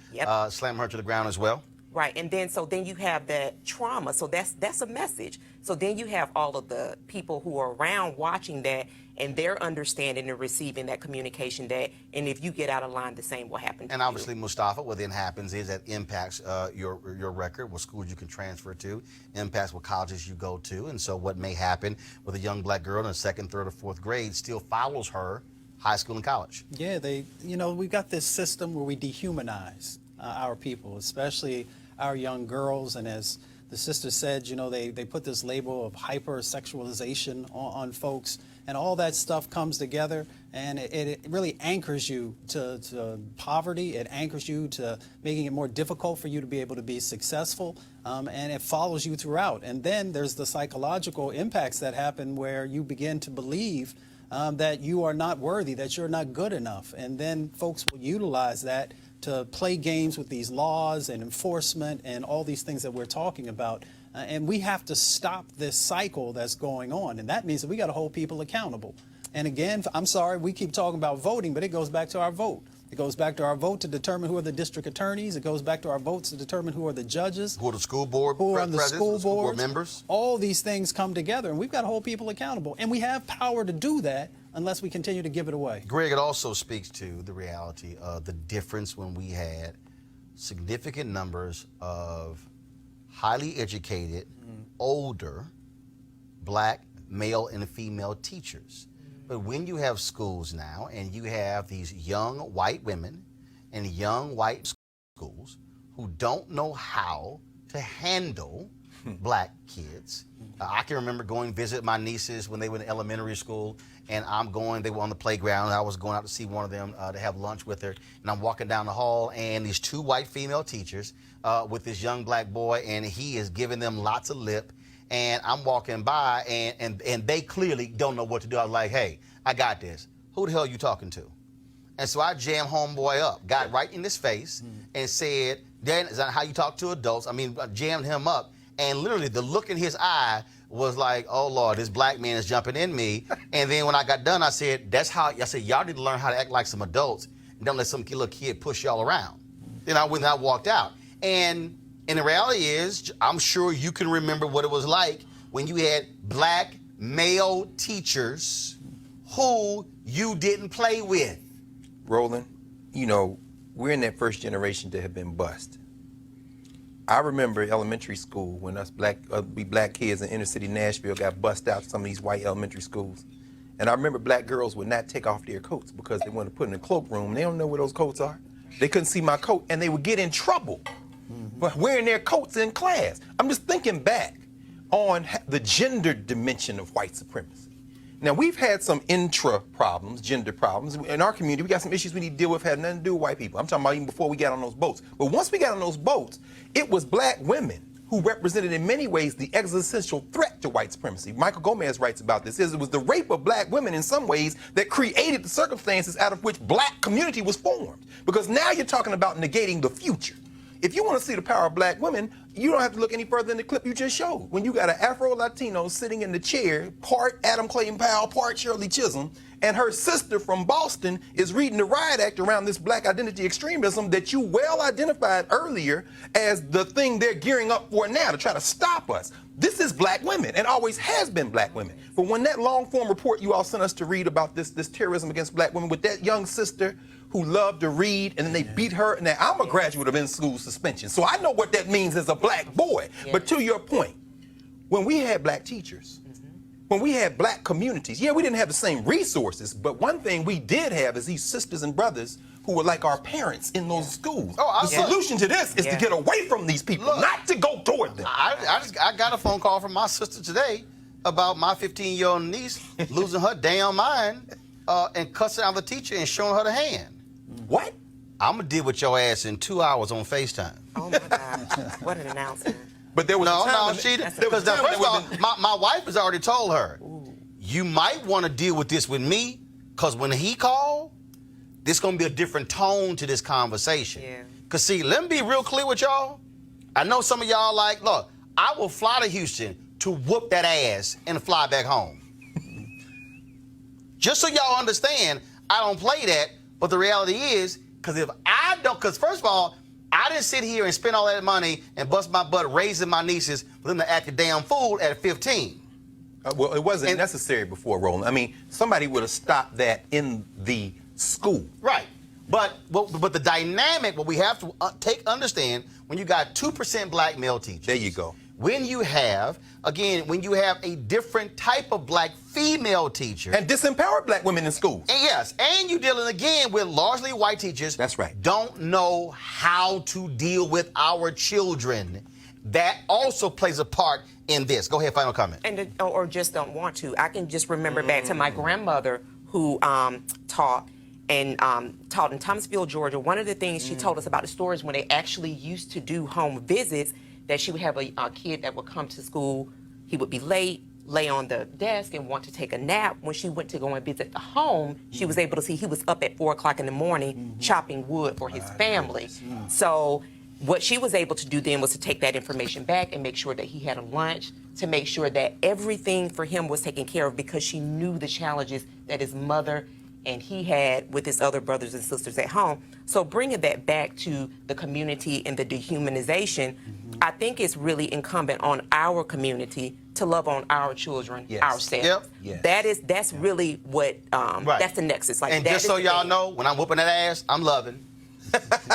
slammed her to the ground as well. Right, and then then you have that trauma. So that's a message. So then you have all of the people who are around watching that, and they're understanding and receiving that communication that, and if you get out of line, the same will happen to you. And obviously, Mustafa, what then happens is that impacts your record, what schools you can transfer to, impacts what colleges you go to. And so what may happen with a young black girl in the 2nd, 3rd, or 4th grade still follows her high school and college. Yeah, we got this system where we dehumanize our people, especially our young girls. And as the sister said, they put this label of hypersexualization on folks. And all that stuff comes together, and it really anchors you to poverty. It anchors you to making it more difficult for you to be able to be successful, and it follows you throughout. And then there's the psychological impacts that happen where you begin to believe that you are not worthy, that you're not good enough. And then folks will utilize that to play games with these laws and enforcement and all these things that we're talking about. And we have to stop this cycle that's going on. And that means that we got to hold people accountable. And again, I'm sorry, we keep talking about voting, but it goes back to our vote. It goes back to our vote to determine who are the district attorneys. It goes back to our votes to determine who are the judges. Who are the school board who are on the school board members. All these things come together, and we've got to hold people accountable. And we have power to do that unless we continue to give it away. Greg, it also speaks to the reality of the difference when we had significant numbers of highly educated, older, black male and female teachers. But when you have schools now and you have these young white women and young white schools who don't know how to handle black kids. I can remember going visit my nieces when they were in elementary school, and they were on the playground, and I was going out to see one of them to have lunch with her, and I'm walking down the hall, and these two white female teachers with this young black boy, and he is giving them lots of lip, and I'm walking by, and they clearly don't know what to do. I was like, hey, I got this. Who the hell are you talking to? And so I jammed homeboy up, got right in his face, and said, Dan, is that how you talk to adults? I mean, I jammed him up, and literally the look in his eye was like, oh, Lord, this black man is jumping in me. And then when I got done, I said, y'all need to learn how to act like some adults, and don't let some little kid push y'all around. Then I went and I walked out. And the reality is, I'm sure you can remember what it was like when you had black male teachers who you didn't play with. Roland, you know, we're in that first generation that have been bused. I remember elementary school when us black kids in inner city Nashville got bussed out to some of these white elementary schools. And I remember black girls would not take off their coats because they wanted to put in a cloakroom. They don't know where those coats are. They couldn't see my coat, and they would get in trouble for wearing their coats in class. I'm just thinking back on the gender dimension of white supremacy. Now, we've had some intra-problems, gender problems. In our community, we got some issues we need to deal with, had nothing to do with white people. I'm talking about even before we got on those boats. But once we got on those boats, it was black women who represented in many ways the existential threat to white supremacy. Michael Gomez writes about this. It was the rape of black women in some ways that created the circumstances out of which black community was formed. Because now you're talking about negating the future. If you want to see the power of black women, you don't have to look any further than the clip you just showed. When you got an Afro-Latino sitting in the chair, part Adam Clayton Powell, part Shirley Chisholm, and her sister from Boston is reading the riot act around this black identity extremism that you well identified earlier as the thing they're gearing up for now to try to stop us. This is black women and always has been black women. But when that long form report you all sent us to read about this terrorism against black women with that young sister who loved to read, and then they beat her. Now, I'm a graduate of in-school suspension, so I know what that means as a black boy. Yeah. But to your point, when we had black teachers, when we had black communities, yeah, we didn't have the same resources, but one thing we did have is these sisters and brothers who were like our parents in those schools. The solution to this is to get away from these people, not to go toward them. I got a phone call from my sister today about my 15-year-old niece losing her damn mind and cussing out the teacher and showing her the hand. What? I'm going to deal with your ass in 2 hours on FaceTime. Oh, my God. What an announcement. But there was because first of all, my wife has already told her, you might want to deal with this with me, because when he called, there's going to be a different tone to this conversation. Because, see, let me be real clear with y'all. I know some of y'all like, look, I will fly to Houston to whoop that ass and fly back home. Just so y'all understand, I don't play that. But the reality is, because first of all, I didn't sit here and spend all that money and bust my butt raising my nieces for them to act a damn fool at 15. Well, it wasn't necessary before, Roland. I mean, somebody would have stopped that in the school. Right. But the dynamic, what we have to understand, when you got 2% black male teachers. There you go. When you have a different type of black female teacher. And disempowered black women in schools. And yes, and you're dealing again with largely white teachers. That's right. Don't know how to deal with our children. That also plays a part in this. Go ahead, final comment. Or just don't want to. I can just remember back to my grandmother who taught in Thomasville, Georgia. One of the things she told us about the stories when they actually used to do home visits, that she would have a kid that would come to school. He would be late, lay on the desk, and want to take a nap. When she went to go and visit the home, she was able to see he was up at 4 o'clock in the morning chopping wood for his family. So what she was able to do then was to take that information back and make sure that he had a lunch, to make sure that everything for him was taken care of, because she knew the challenges that his mother and he had with his other brothers and sisters at home. So bringing that back to the community and the dehumanization, I think it's really incumbent on our community to love on our children ourselves. That's really what, that's the nexus. And just so y'all know, when I'm whooping that ass, I'm loving.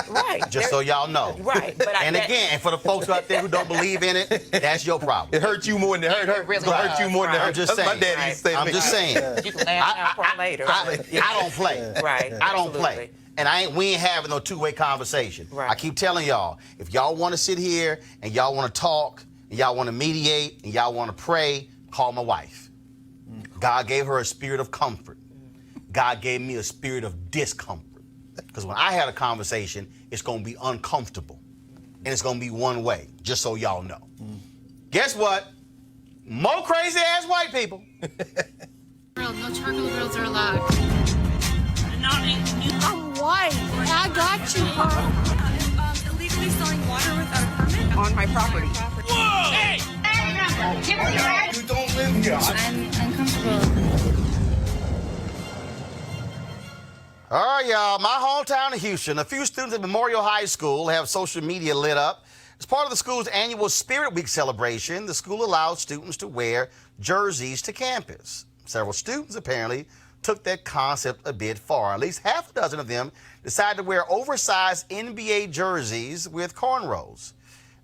Right. Just so y'all know. Right. But and for the folks out there who don't believe in it, that's your problem. It hurts you more than it hurt her. Really it's going to hurt you more than it hurt. I'm just saying. My daddy used to say I'm just saying. You can laugh now or later. I don't play. Right. I don't play. And we ain't having no two-way conversation. Right. I keep telling y'all, if y'all want to sit here and y'all want to talk and y'all want to mediate and y'all want to pray, call my wife. God gave her a spirit of comfort. God gave me a spirit of discomfort. Because when I had a conversation, it's going to be uncomfortable. And it's going to be one way, just so y'all know. Guess what? More crazy-ass white people. No charcoal grills are allowed. I'm white. I got you, huh? Illegally selling water without a permit On my property. Whoa! Hey! You don't live here. I'm uncomfortable. All right, y'all. My hometown of Houston, a few students at Memorial High School have social media lit up. As part of the school's annual Spirit Week celebration, the school allowed students to wear jerseys to campus. Several students apparently took that concept a bit far. At least half a dozen of them decided to wear oversized NBA jerseys with cornrows,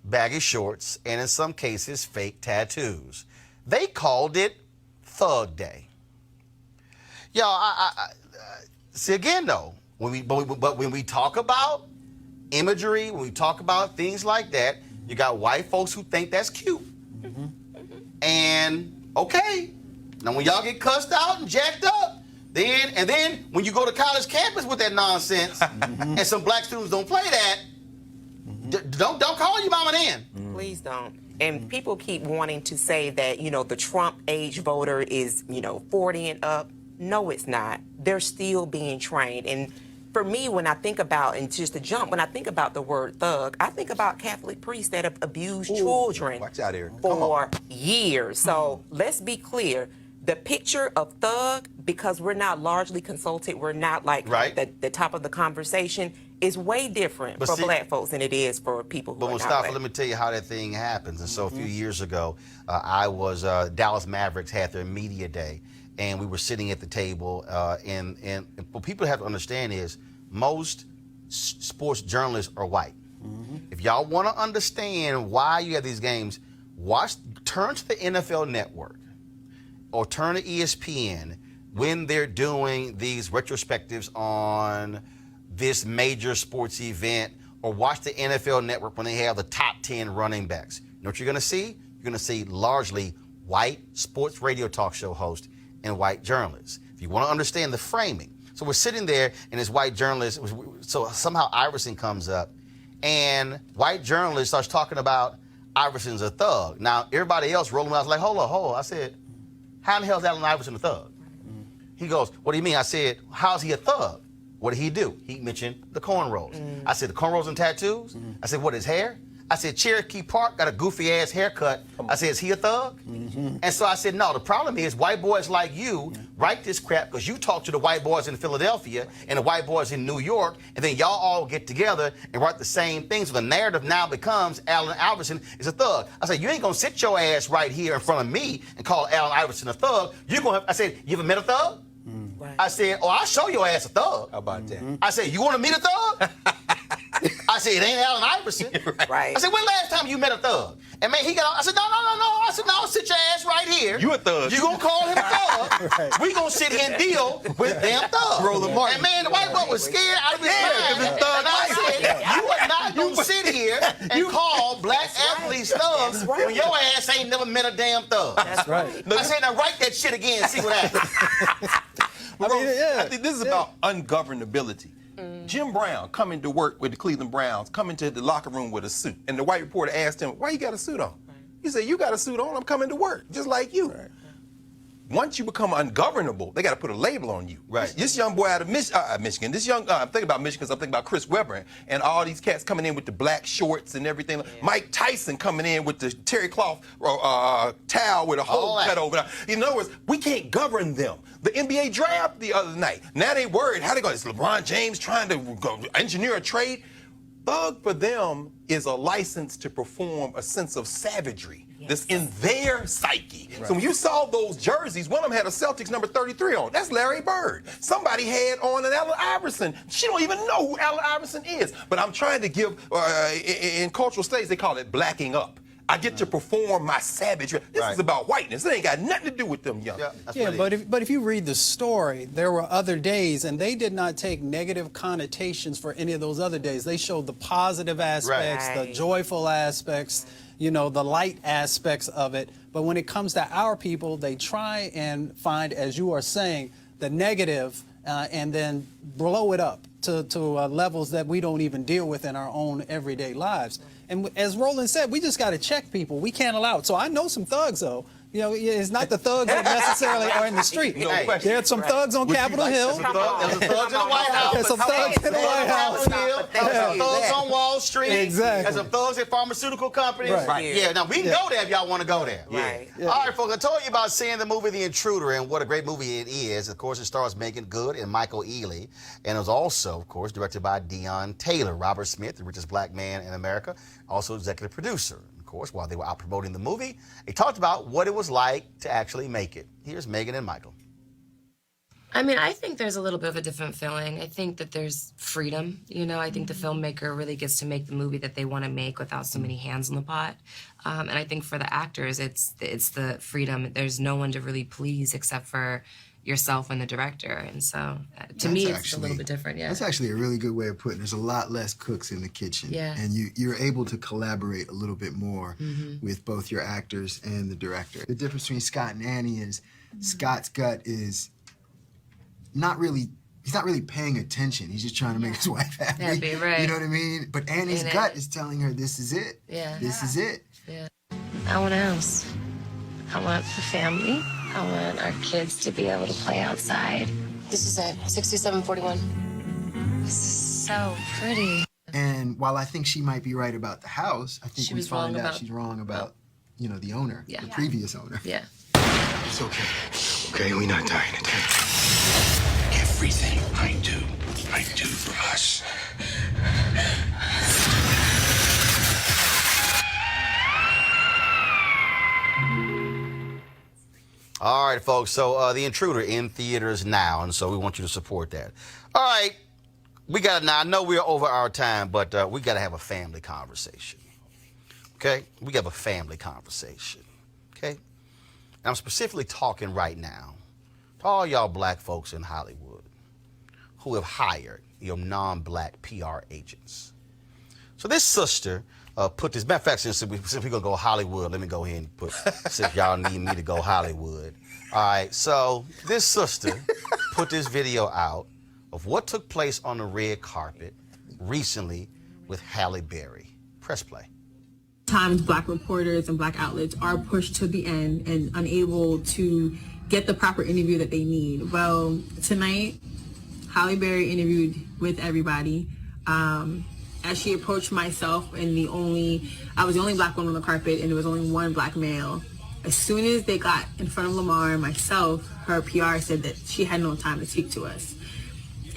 baggy shorts, and in some cases, fake tattoos. They called it Thug Day. Y'all, see again though, when we talk about imagery, when we talk about things like that, you got white folks who think that's cute. And okay, now when y'all get cussed out and jacked up, then when you go to college campus with that nonsense, and some black students don't play that, don't call your mama then. Please don't. And people keep wanting to say that, the Trump age voter is, 40 and up. No, it's not. They're still being trained. And for me, when I think about, and just to jump, when I think about the word thug, I think about Catholic priests that have abused children Watch out, Eric. for years. So let's be clear. The picture of thug, because we're not largely consulted, we're not like Right. the top of the conversation, is way different But for see- black folks than it is for people who But are not Mustafa, black. let me tell you how that thing happens. And so a few years ago, I was Dallas Mavericks had their media day, and we were sitting at the table. And what people have to understand is most sports journalists are white. If y'all want to understand why you have these games, turn to the NFL Network or turn to ESPN when they're doing these retrospectives on this major sports event, or watch the NFL Network when they have the top 10 running backs. You know what you're going to see? You're going to see largely white sports radio talk show hosts and white journalists. If you want to understand the framing. So we're sitting there, and this white journalist, so somehow Iverson comes up, and white journalist starts talking about Iverson's a thug. Now, everybody else rolling around was like, hold on. I said, how in the hell is Allen Iverson a thug? He goes, what do you mean? I said, how's he a thug? What did he do? He mentioned the cornrows. I said, the cornrows and tattoos? I said, what, his hair? I said, Cherokee Park got a goofy-ass haircut. I said, is he a thug? And so I said, no, the problem is white boys like you write this crap because you talk to the white boys in Philadelphia and the white boys in New York, and then y'all all get together and write the same things. So the narrative now becomes Allen Iverson is a thug. I said, you ain't going to sit your ass right here in front of me and call Allen Iverson a thug. You're going to, I said, you ever met a thug? Right. I said, oh, I'll show your ass a thug. How about that? I said, you want to meet a thug? I said, it ain't Allen Iverson. Right. I said, when last time you met a thug? And man, he got, I said, no. I said, no, sit your ass right here. You a thug. You gonna call him a thug? We gonna sit here and deal with damn thugs. Roland Martin. And man, the white boy was scared out of his mind. because it's thug And I life. said, you are not gonna sit here and call black athletes thugs when your ass ain't never met a damn thug. That's right. I said, now write that shit again and see what happens. I think this is about ungovernability. Jim Brown coming to work with the Cleveland Browns, coming to the locker room with a suit. And the white reporter asked him, why you got a suit on? He said, you got a suit on, I'm coming to work, just like you. Once you become ungovernable, they got to put a label on you. Right. This young boy out of Michigan, I'm thinking about Michigan because I'm thinking about Chris Webber and all these cats coming in with the black shorts and everything. Yeah. Mike Tyson coming in with the terry cloth towel with a hole cut over. In other words, we can't govern them. The NBA draft the other night, now they worried, how they going? Is LeBron James trying to go engineer a trade? Thug for them is a license to perform a sense of savagery. That's in their psyche. Right. So when you saw those jerseys, one of them had a Celtics number 33 on. That's Larry Bird. Somebody had on an Allen Iverson. She don't even know who Allen Iverson is. But I'm trying to give, in cultural studies, they call it blacking up. I get to perform my savage. This is about whiteness. It ain't got nothing to do with them young. Yeah, but if you read the story, there were other days, and they did not take negative connotations for any of those other days. They showed the positive aspects, the joyful aspects, you know, the light aspects of it. But when it comes to our people, they try and find, as you are saying, the negative and then blow it up to levels that we don't even deal with in our own everyday lives. And as Roland said, we just got to check people. We can't allow it. So I know some thugs, though. You know, it's not the thugs that necessarily are in the street. There are some thugs on Capitol Hill. There's some thugs in the White House. There's some thugs in the White House. There's some thugs on Wall Street. Exactly. There's some thugs at pharmaceutical companies. Right. Yeah, now we can go there if y'all want to go there. Right. All right, folks, I told you about seeing the movie The Intruder and what a great movie it is. Of course, it stars Megan Good and Michael Ealy. And it was also, of course, directed by Dion Taylor. Robert Smith, the richest black man in America, also executive producer. Of course, while they were out promoting the movie, they talked about what it was like to actually make it. Here's Megan and Michael. I mean, I think there's a little bit of a different feeling. I think that there's freedom. You know, I think the filmmaker really gets to make the movie that they want to make without so many hands in the pot. And I think for the actors, it's the freedom. There's no one to really please except for yourself and the director. And so to me, it's a little bit different. Yeah. That's actually a really good way of putting it. There's a lot less cooks in the kitchen. Yeah. And you're able to collaborate a little bit more with both your actors and the director. The difference between Scott and Annie is Scott's gut is he's not really paying attention. He's just trying to make his wife happy. Right. You know what I mean? But Annie's gut is telling her this is it. Yeah. This is it. Yeah. I want a house. I want a family. I want our kids to be able to play outside. This is it, 6741. This is so pretty. And while I think she might be right about the house, I think we find out she's wrong about, you know, the owner, the previous owner. Yeah. It's okay. Okay, we're not dying today. Everything I do for us. All right, folks, so The Intruder in theaters now, and so we want you to support that. All right, we got to now, I know we're over our time, but we got to have a family conversation, okay? We got to have a family conversation, okay? And I'm specifically talking right now to all y'all black folks in Hollywood who have hired your non-black PR agents. So this sister put this, matter of fact, since we're going to go Hollywood, let me go ahead and put, since y'all need me to go Hollywood. All right, so this sister put this video out of what took place on the red carpet recently with Halle Berry. Press play. Times black reporters and black outlets are pushed to the end and unable to get the proper interview that they need. Well, tonight, Halle Berry interviewed with everybody. As she approached myself, and I was the only black woman on the carpet, and there was only one black male. As soon as they got in front of Lamar and myself, her PR said that she had no time to speak to us,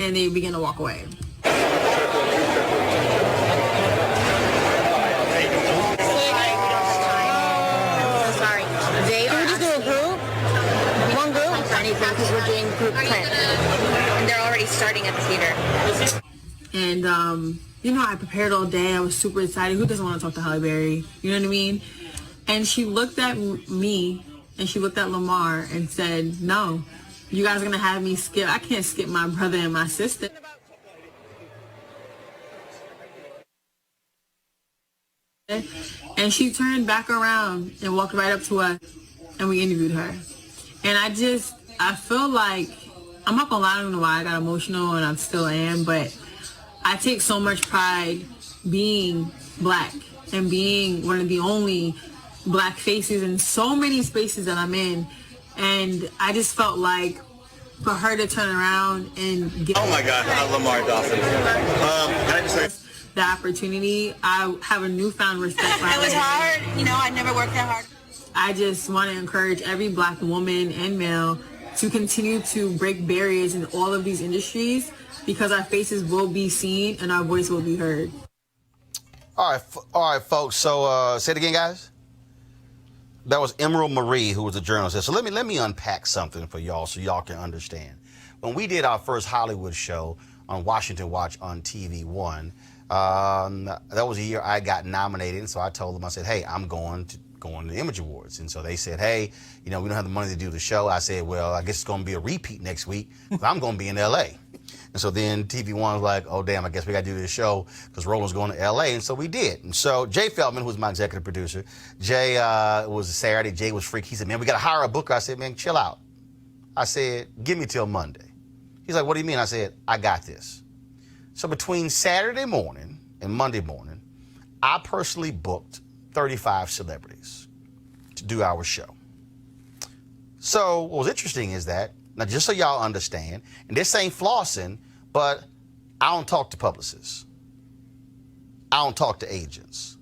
and they began to walk away. Sorry. They are just doing a group? One group? Because we're doing group print. And they're already starting at the theater. And, you know, I prepared all day. I was super excited. Who doesn't want to talk to Halle Berry? You know what I mean? And she looked at me and she looked at Lamar and said, no, you guys are going to have me skip. I can't skip my brother and my sister. And she turned back around and walked right up to us and we interviewed her. And I feel like, I'm not going to lie, I don't know why I got emotional and I still am, but I take so much pride being black and being one of the only black faces in so many spaces that I'm in. And I just felt like for her to turn around and get Oh my God, Lamar Dawson. Can I just say the opportunity, I have a newfound respect for her. It was hard. You know, I never worked that hard. I just want to encourage every black woman and male to continue to break barriers in all of these industries, because our faces will be seen and our voice will be heard. All right, folks. So say it again, guys. That was Emerald Marie, who was a journalist. So let me unpack something for y'all so y'all can understand. When we did our first Hollywood show on Washington Watch on TV1, That was the year I got nominated, and so I told them, I said, hey, I'm going to the Image Awards. And so they said, hey, we don't have the money to do the show. I said, well, I guess it's going to be a repeat next week. I'm going to be in L.A. And so then TV One was like, oh, damn, I guess we got to do this show because Roland's going to L.A. And so we did. And so Jay Feldman, who was my executive producer, Jay, it was a Saturday. Jay was freaky. He said, man, we got to hire a booker. I said, man, chill out. I said, give me till Monday. He's like, what do you mean? I said, I got this. So between Saturday morning and Monday morning, I personally booked 35 celebrities to do our show. So what was interesting is that, now just so y'all understand, and this ain't flossing, but I don't talk to publicists. I don't talk to agents.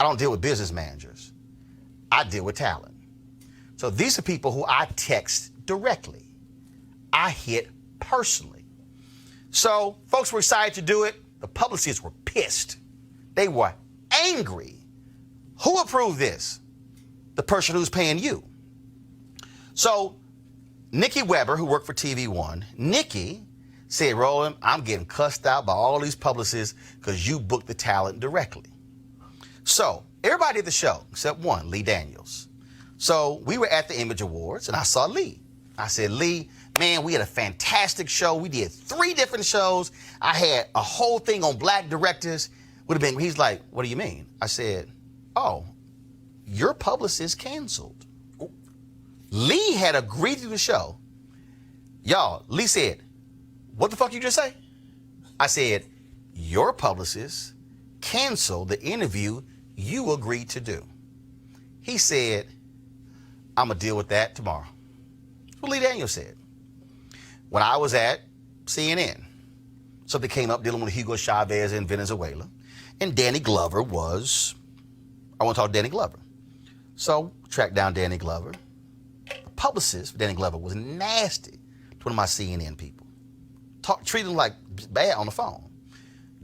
I don't deal with business managers. I deal with talent. So these are people who I text directly. I hit personally. So folks were excited to do it. The publicists were pissed. They were angry. Who approved this? The person who's paying you. So Nikki Weber, who worked for TV One, Nikki said, Roland, I'm getting cussed out by all these publicists because you booked the talent directly. So everybody at the show, except one, Lee Daniels. So we were at the Image Awards, and I saw Lee. I said, Lee, man, we had a fantastic show. We did 3 different shows. I had a whole thing on black directors. He's like, what do you mean? I said, oh, your publicist canceled. Lee had agreed to the show. Y'all, Lee said, what the fuck you just say? I said, your publicist canceled the interview you agreed to do. He said, I'm going to deal with that tomorrow. That's what Lee Daniels said. When I was at CNN, something came up dealing with Hugo Chavez in Venezuela, and Danny Glover I want to talk to Danny Glover. So, tracked down Danny Glover. The publicist for Danny Glover was nasty to one of my CNN people. Treated him like bad on the phone.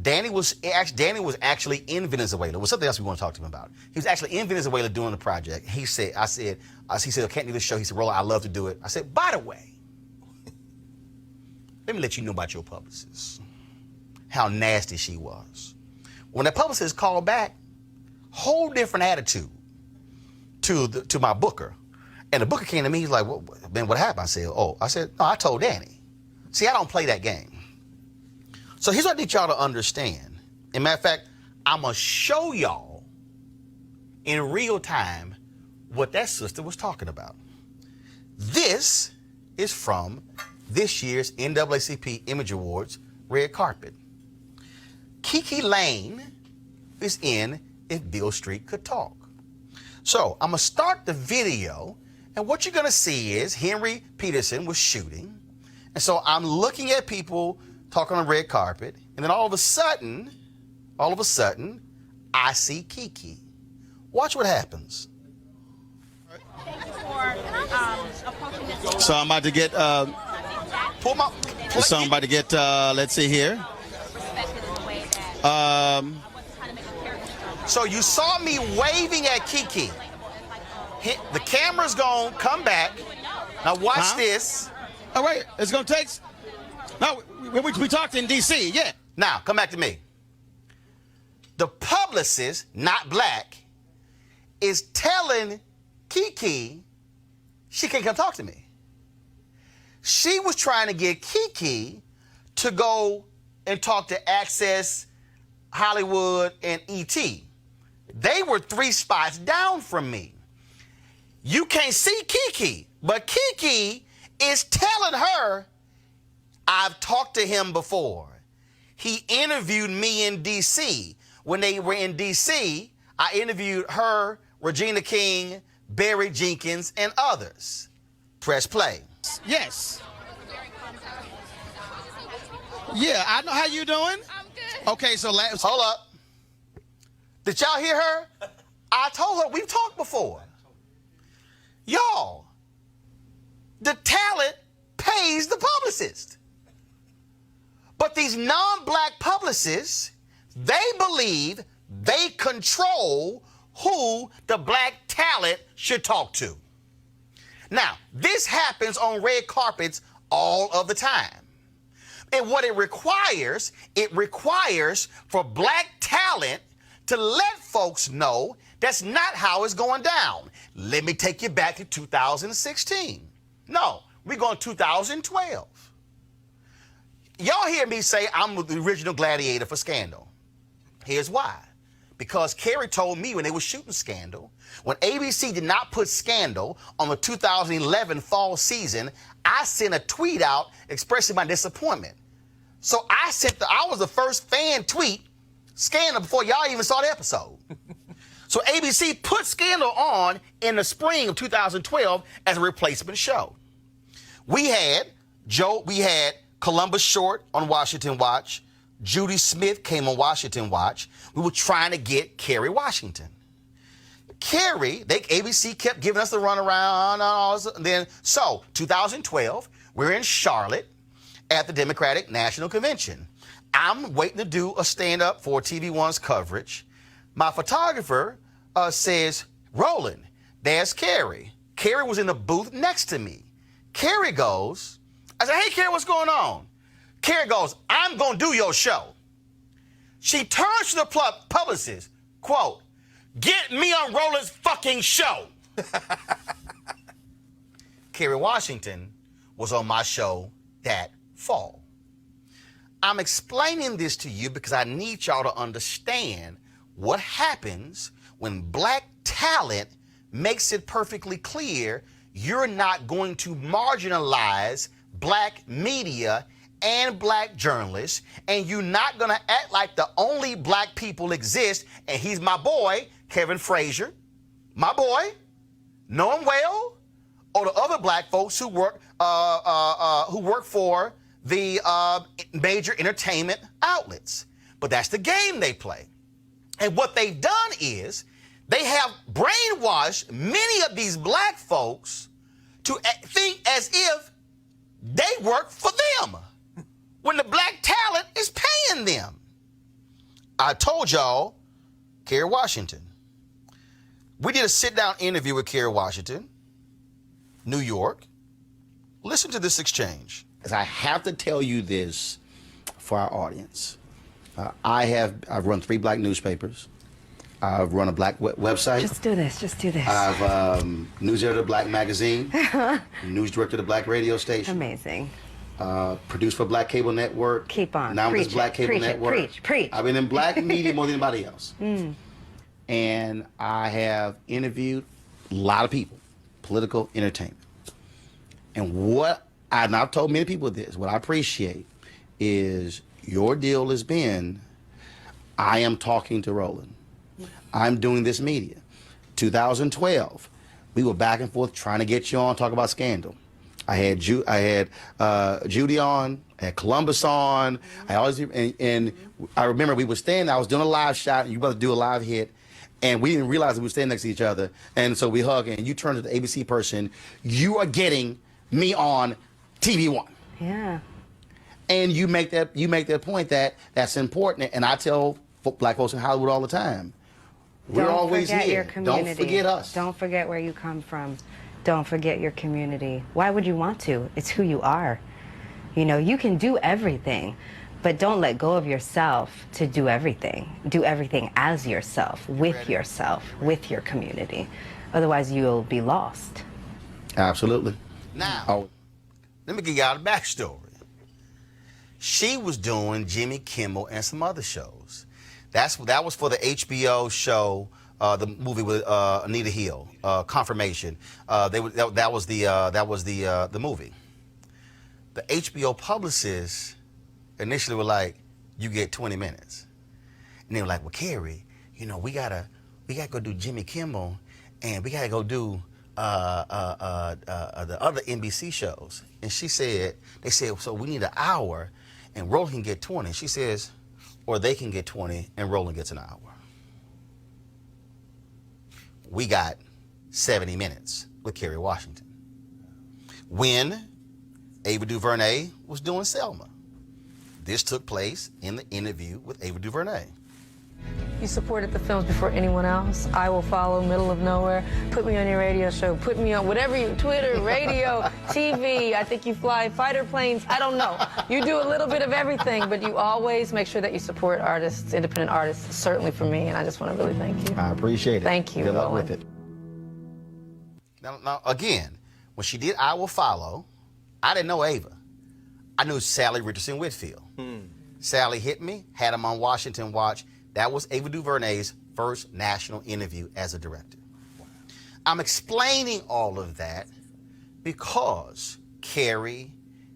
Danny was actually in Venezuela. It was something else we want to talk to him about. He was actually in Venezuela doing the project. He said, I said, I can't do this show. He said, Roland, I love to do it. I said, by the way, let me let you know about your publicist. How nasty she was. When the publicist called back, whole different attitude to my booker. And the booker came to me, he's like, man, what happened? I said, no, I told Danny. See, I don't play that game. So here's what I need y'all to understand. As a matter of fact, I'm going to show y'all in real time what that sister was talking about. This is from this year's NAACP Image Awards red carpet. Kiki Lane is in If Beale Street Could Talk. So I'm going to start the video, and what you're going to see is Henry Peterson was shooting. And so I'm looking at people talking on the red carpet, and then all of a sudden, I see Kiki. Watch what happens. So I'm about to get, let's see here. So you saw me waving at Kiki. The camera's gonna come back. Now watch this. All right, it's gonna take. No, we talked in D.C. Yeah. Now come back to me. The publicist, not black, is telling Kiki she can't come talk to me. She was trying to get Kiki to go and talk to Access, Hollywood, and E.T. They were 3 spots down from me. You can't see Kiki, but Kiki is telling her, I've talked to him before. He interviewed me in D.C. When they were in D.C., I interviewed her, Regina King, Barry Jenkins, and others. Press play. Yes. Yeah, I know how you doing. I'm good. Okay, so hold up. Did y'all hear her? I told her we've talked before. Y'all, the talent pays the publicist. But these non-black publicists, they believe they control who the black talent should talk to. Now, this happens on red carpets all of the time. And what it requires for black talent to let folks know that's not how it's going down. Let me take you back to 2016. No, we're going 2012. Y'all hear me say I'm the original gladiator for Scandal. Here's why. Because Kerry told me when they were shooting Scandal, when ABC did not put Scandal on the 2011 fall season, I sent a tweet out expressing my disappointment. So I was the first fan tweet Scandal before y'all even saw the episode. So ABC put Scandal on in the spring of 2012 as a replacement show. We had Columbus Short on Washington Watch. Judy Smith came on Washington Watch. We were trying to get Kerry Washington. ABC kept giving us the runaround. So 2012, we're in Charlotte at the Democratic National Convention. I'm waiting to do a stand-up for TV1's coverage. My photographer says, Roland, there's Kerry. Kerry was in the booth next to me. Kerry goes, I said, hey, Kerry, what's going on? Kerry goes, I'm going to do your show. She turns to the publicist, quote, get me on Roland's fucking show. Kerry Washington was on my show that fall. I'm explaining this to you because I need y'all to understand what happens when black talent makes it perfectly clear you're not going to marginalize black media and black journalists, and you're not going to act like the only black people exist, and he's my boy, Kevin Frazier, my boy, know him well, or the other black folks who work for the major entertainment outlets. But that's the game they play. And what they've done is they have brainwashed many of these black folks to think as if they work for them when the black talent is paying them. I told y'all, Kerry Washington. We did a sit-down interview with Kerry Washington, New York. Listen to this exchange. I have to tell you this for our audience. I've run 3 black newspapers. I've run a black website. Just do this. I've news editor of Black Magazine, news director of the Black radio station. Amazing. Produced for Black Cable Network. Keep on. Now I'm Preach with Black Cable Network. Preach. I've been in black media more than anybody else. And I have interviewed a lot of people, political entertainment. And I've told many people this, what I appreciate is your deal has been, I am talking to Roland. I'm doing this media. 2012, we were back and forth trying to get you on, talk about Scandal. I had Judy on, I had Columbus on. And I remember we were standing, I was doing a live shot, and you were about to do a live hit, and we didn't realize we were standing next to each other. And so we hugged, and you turned to the ABC person, you are getting me on TV1. Yeah. And you make that point that's important. And I tell black folks in Hollywood all the time, we're always here. Don't forget your community. Don't forget us. Don't forget where you come from. Don't forget your community. Why would you want to? It's who you are. You know, you can do everything, but don't let go of yourself to do everything. Do everything as yourself, with your community. Otherwise, you'll be lost. Absolutely. Now, let me give y'all the backstory. She was doing Jimmy Kimmel and some other shows. That was for the HBO show, the movie with Anita Hill, Confirmation. That was the movie. The HBO publicists initially were like, "You get 20 minutes," and they were like, "Well, Kerry, you know, we gotta go do Jimmy Kimmel, and we gotta go do the other NBC shows." And they said, "So we need an hour, and Roland can get 20." She says, "Or they can get 20, and Roland gets an hour." We got 70 minutes with Kerry Washington. When Ava DuVernay was doing Selma. This took place in the interview with Ava DuVernay. You supported the films before anyone else. I Will Follow, Middle of Nowhere. Put me on your radio show. Put me on whatever you, Twitter, radio, TV. I think you fly fighter planes. I don't know. You do a little bit of everything, but you always make sure that you support artists, independent artists, certainly for me, and I just want to really thank you. I appreciate it. Thank you, Good luck Roland. with it. Now, again, when she did I Will Follow, I didn't know Ava. I knew Sally Richardson Whitfield. Sally hit me, had him on Washington Watch. That was Ava DuVernay's first national interview as a director. Wow. I'm explaining all of that because Carrie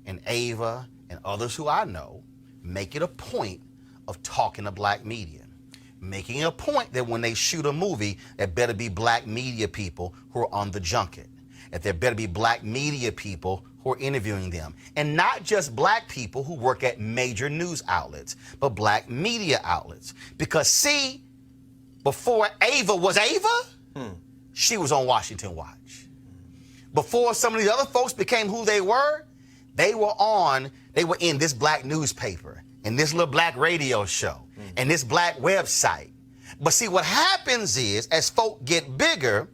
and Ava and others who I know make it a point of talking to black media, making it a point that when they shoot a movie, there better be black media people who are on the junket, that there better be black media people who are interviewing them. And not just black people who work at major news outlets, but black media outlets. Because see, before Ava was Ava, she was on Washington Watch. Before some of the other folks became who they were in this black newspaper, and this little black radio show, and this black website. But see, what happens is, as folk get bigger,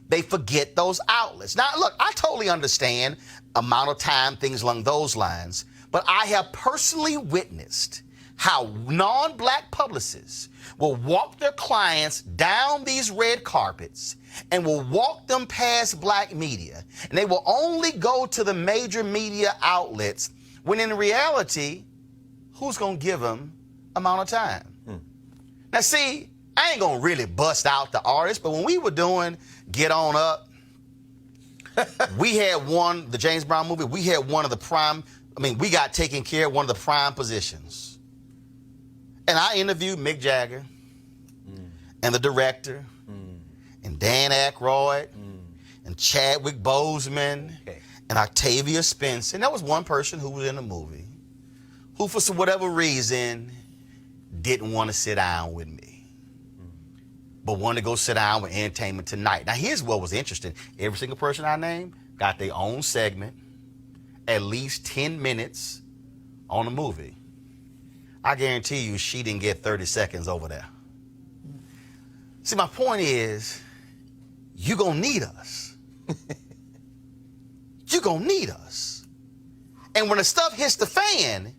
they forget those outlets. Now, look, I totally understand amount of time, things along those lines, but I have personally witnessed how non-black publicists will walk their clients down these red carpets and will walk them past black media, and they will only go to the major media outlets when in reality, who's gonna give them amount of time? Now see, I ain't gonna really bust out the artist, but when we were doing Get On Up, we had the James Brown movie, we had one of the prime, we got taken care of one of the prime positions. And I interviewed Mick Jagger and the director and Dan Aykroyd and Chadwick Boseman and Octavia Spencer. And that was one person who was in the movie who, for whatever reason, didn't want to sit down with me, but wanted to go sit down with Entertainment Tonight. Now, here's what was interesting. Every single person I named got their own segment, at least 10 minutes on the movie. I guarantee you she didn't get 30 seconds over there. See, my point is, you're going to need us. You're going to need us. And when the stuff hits the fan,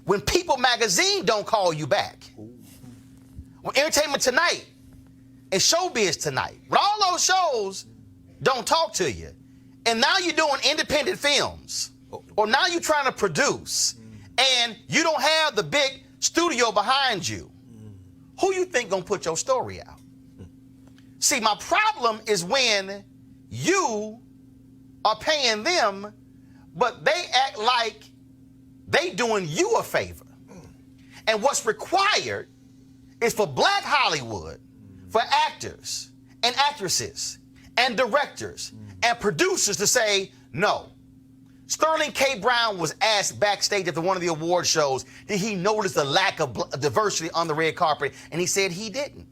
when People Magazine don't call you back, when Entertainment Tonight and Showbiz Tonight, when all those shows don't talk to you, and now you're doing independent films, or now you're trying to produce, and you don't have the big studio behind you, who you think gonna put your story out? See, my problem is when you are paying them, but they act like they doing you a favor. And what's required is for black Hollywood, for actors and actresses and directors and producers to say, no. Sterling K. Brown was asked backstage after one of the award shows, did he notice the lack of diversity on the red carpet? And he said he didn't.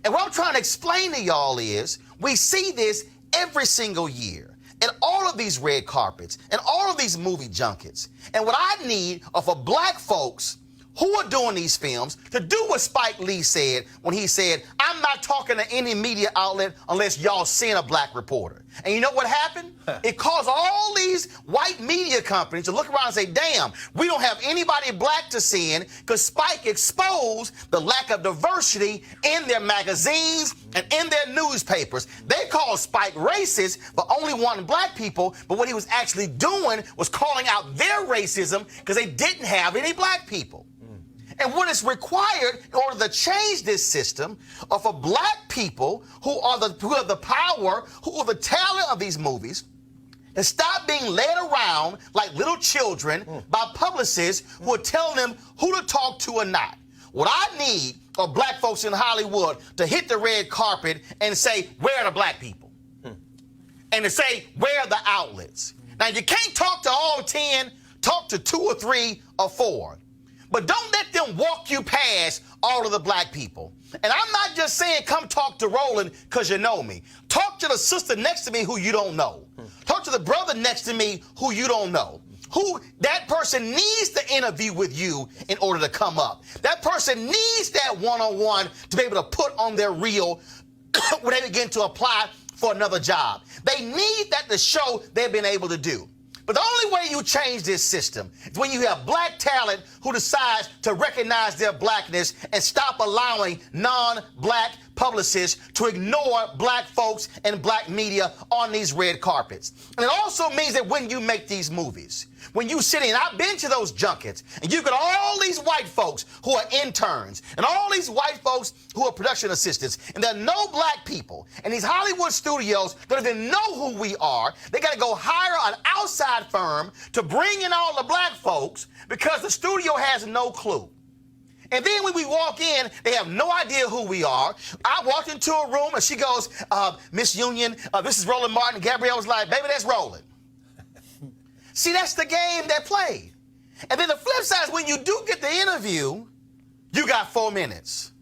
And what I'm trying to explain to y'all is, we see this every single year at all of these red carpets and all of these movie junkets. And what I need are for black folks who are doing these films to do what Spike Lee said when he said, I'm not talking to any media outlet unless y'all send a black reporter. And you know what happened? It caused all these white media companies to look around and say, damn, we don't have anybody black to send, because Spike exposed the lack of diversity in their magazines and in their newspapers. They called Spike racist for only wanting black people, but what he was actually doing was calling out their racism because they didn't have any black people. And what is required in order to change this system are for black people who have the power, who are the talent of these movies, and stop being led around like little children by publicists who are telling them who to talk to or not. What I need are black folks in Hollywood to hit the red carpet and say, where are the black people? And to say, where are the outlets? Now, you can't talk to all 10, talk to 2 or 3 or 4. But don't let them walk you past all of the black people. And I'm not just saying come talk to Roland because you know me. Talk to the sister next to me who you don't know. Talk to the brother next to me who you don't know. That person needs to interview with you in order to come up. That person needs that one-on-one to be able to put on their reel when they begin to apply for another job. They need that to show they've been able to do. But the only way you change this system is when you have black talent who decides to recognize their blackness and stop allowing non-black publicists to ignore black folks and black media on these red carpets. And it also means that when you make these movies, when you sit in, I've been to those junkets, and you've got all these white folks who are interns, and all these white folks who are production assistants, and there are no black people. And these Hollywood studios don't even know who we are. They got to go hire an outside firm to bring in all the black folks because the studio has no clue. And then when we walk in, they have no idea who we are. I walked into a room, and she goes, Miss Union, this is Roland Martin. Gabrielle was like, baby, that's Roland. See, that's the game that played. And then the flip side is when you do get the interview, you got 4 minutes.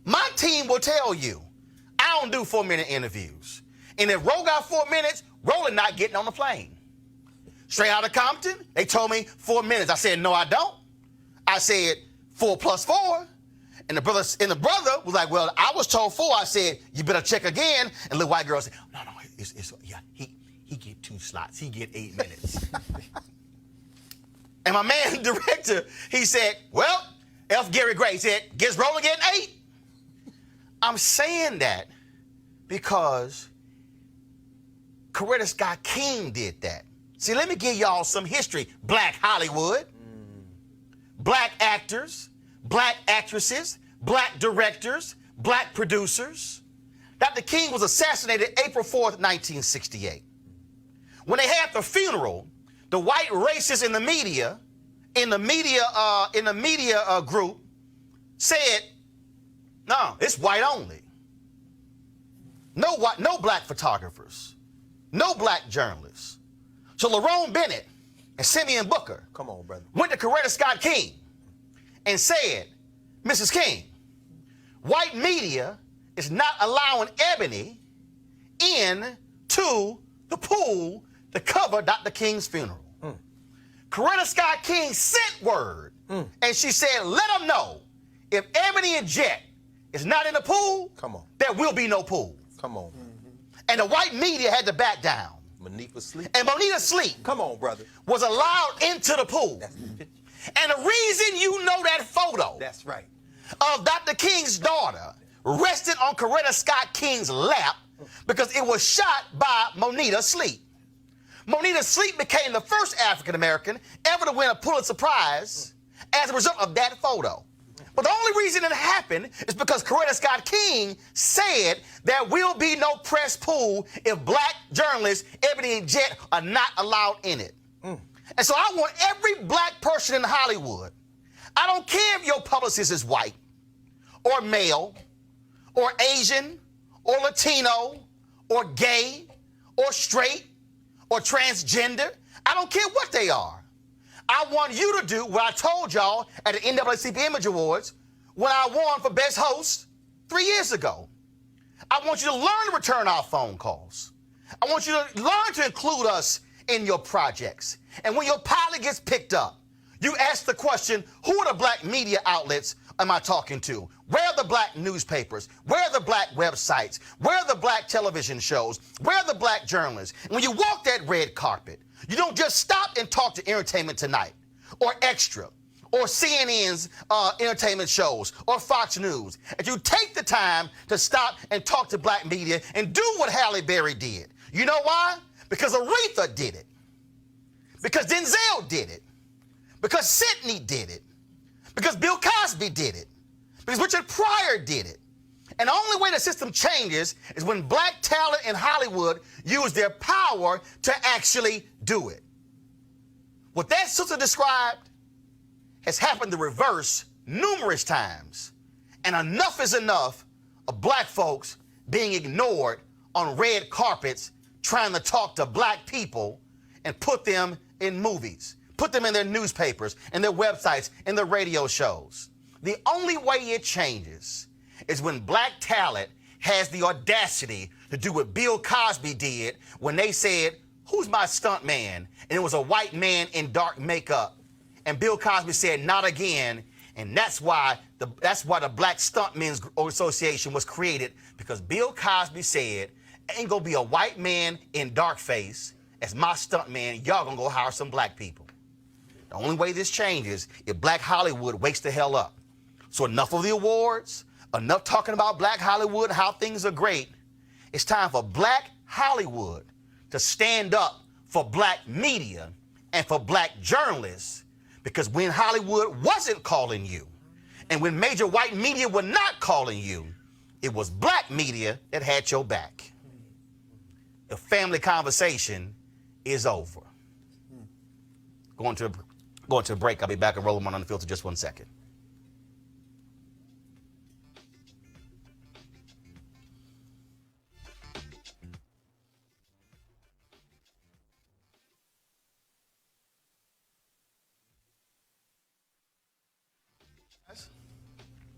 My team will tell you, I don't do 4-minute interviews. And if Ro got 4 minutes, Roland not getting on the plane. Straight out of Compton, they told me 4 minutes. I said, no, I don't. I said, 4 plus 4. And the brother was like, well, I was told 4. I said, you better check again. And the little white girl said, no, he get 2 slots. He get 8 minutes. And my man, director, he said, well, F. Gary Gray said, guess Roland getting 8? I'm saying that because Coretta Scott King did that. See, let me give y'all some history. Black Hollywood, black actors, black actresses, black directors, black producers. Dr. King was assassinated April 4th, 1968. When they had the funeral, the white racists in the media group said, no, it's white only. No black photographers, no black journalists. So Lerone Bennett and Simeon Booker Come on, brother. went to Coretta Scott King and said, Mrs. King, white media is not allowing Ebony into the pool to cover Dr. King's funeral. Coretta Scott King sent word, and she said, let them know if Ebony and Jet is not in the pool, there will be no pool. Come on. And the white media had to back down. Monita Sleep. And Monita Sleep, come on, brother, was allowed into the pool. And the reason you know that photo that's right. of Dr. King's daughter rested on Coretta Scott King's lap because it was shot by Monita Sleep. Monita Sleep became the first African American ever to win a Pulitzer Prize as a result of that photo. But the only reason it happened is because Coretta Scott King said there will be no press pool if black journalists, Ebony and Jet, are not allowed in it. And so I want every black person in Hollywood, I don't care if your publicist is white or male or Asian or Latino or gay or straight or transgender, I don't care what they are. I want you to do what I told y'all at the NAACP Image Awards when I won for Best Host 3 years ago. I want you to learn to return our phone calls. I want you to learn to include us in your projects. And when your pilot gets picked up, you ask the question, who are the black media outlets am I talking to? Where are the black newspapers? Where are the black websites? Where are the black television shows? Where are the black journalists? And when you walk that red carpet, you don't just stop and talk to Entertainment Tonight or Extra or CNN's entertainment shows or Fox News. And you take the time to stop and talk to black media and do what Halle Berry did. You know why? Because Aretha did it. Because Denzel did it. Because Sidney did it. Because Bill Cosby did it. Because Richard Pryor did it. And the only way the system changes is when black talent in Hollywood use their power to actually do it. What that sister described has happened the reverse numerous times. And enough is enough of black folks being ignored on red carpets trying to talk to black people and put them in movies, put them in their newspapers, in their websites, in their radio shows. The only way it changes is when black talent has the audacity to do what Bill Cosby did when they said, who's my stunt man? And it was a white man in dark makeup. And Bill Cosby said, not again. And that's why the Black Stuntmen's Association was created, because Bill Cosby said, ain't gonna be a white man in dark face as my stunt man. Y'all gonna go hire some black people. The only way this changes if Black Hollywood wakes the hell up. So enough of the awards, enough talking about Black Hollywood, how things are great. It's time for Black Hollywood to stand up for black media and for black journalists, because when Hollywood wasn't calling you and when major white media were not calling you, it was black media that had your back. The family conversation is over. Going to a break. I'll be back and Roland on the filter just 1 second.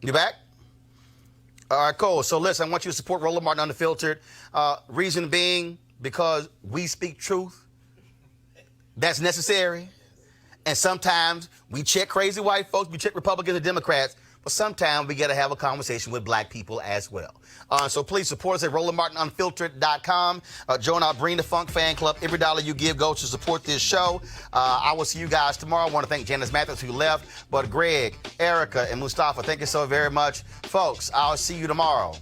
You back? All right, cool. So listen, I want you to support Roland Martin Unfiltered. Reason being, because we speak truth. That's necessary. And sometimes we check crazy white folks, we check Republicans and Democrats, but sometimes we got to have a conversation with black people as well. So please support us at RolandMartinUnfiltered.com. Join our Bring the Funk fan club. Every dollar you give goes to support this show. I will see you guys tomorrow. I want to thank Janice Mathis, who left, but Greg, Erica, and Mustafa, thank you so very much. Folks, I'll see you tomorrow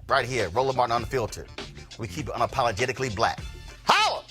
right here, Roland Martin Unfiltered. We keep it unapologetically black. Holla!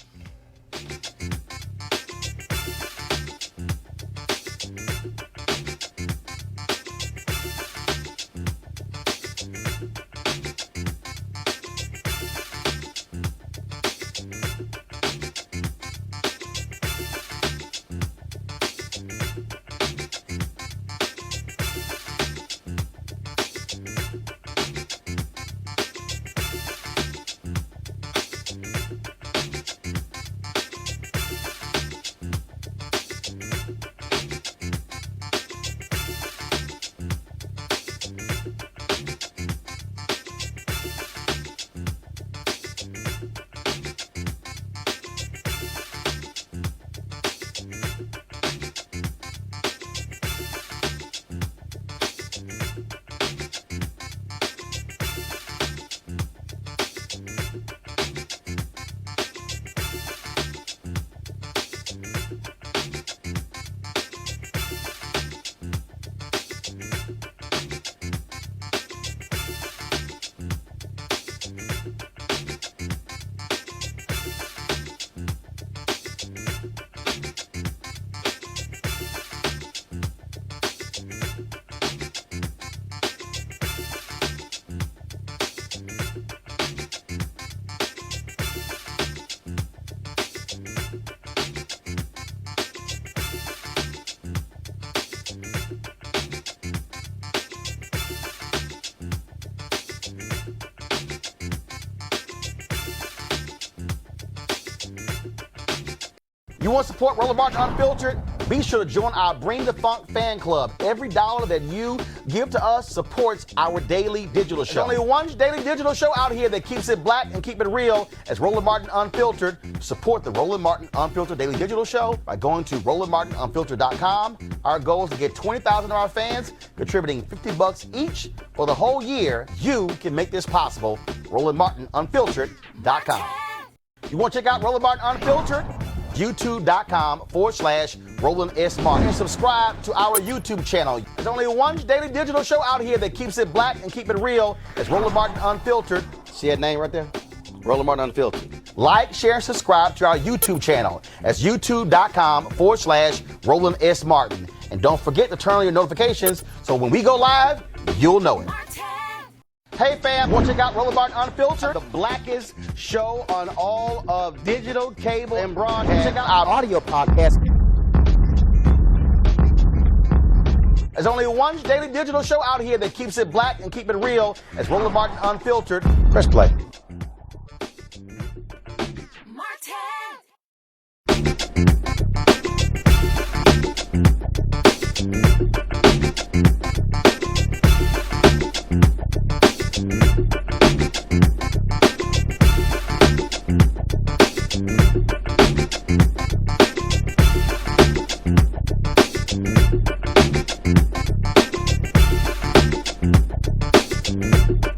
You want to support Roland Martin Unfiltered? Be sure to join our Bring the Funk fan club. Every dollar that you give to us supports our daily digital show. There's only one daily digital show out here that keeps it black and keep it real as Roland Martin Unfiltered. Support the Roland Martin Unfiltered daily digital show by going to RolandMartinUnfiltered.com. Our goal is to get 20,000 of our fans contributing $50 each for the whole year. You can make this possible. RolandMartinUnfiltered.com. You want to check out Roland Martin Unfiltered? YouTube.com/Roland S. Martin. And subscribe to our YouTube channel. There's only one daily digital show out here that keeps it black and keep it real. It's Roland Martin Unfiltered. See that name right there? Roland Martin Unfiltered. Like, share, and subscribe to our YouTube channel. That's YouTube.com/Roland S. Martin. And don't forget to turn on your notifications so when we go live, you'll know it. Hey fam, want to check out Roland Martin Unfiltered, the blackest show on all of digital, cable, and broadcast. Check out our audio podcast. There's only one daily digital show out here that keeps it black and keep it real. It's Roland Martin Unfiltered. Press play. Roland.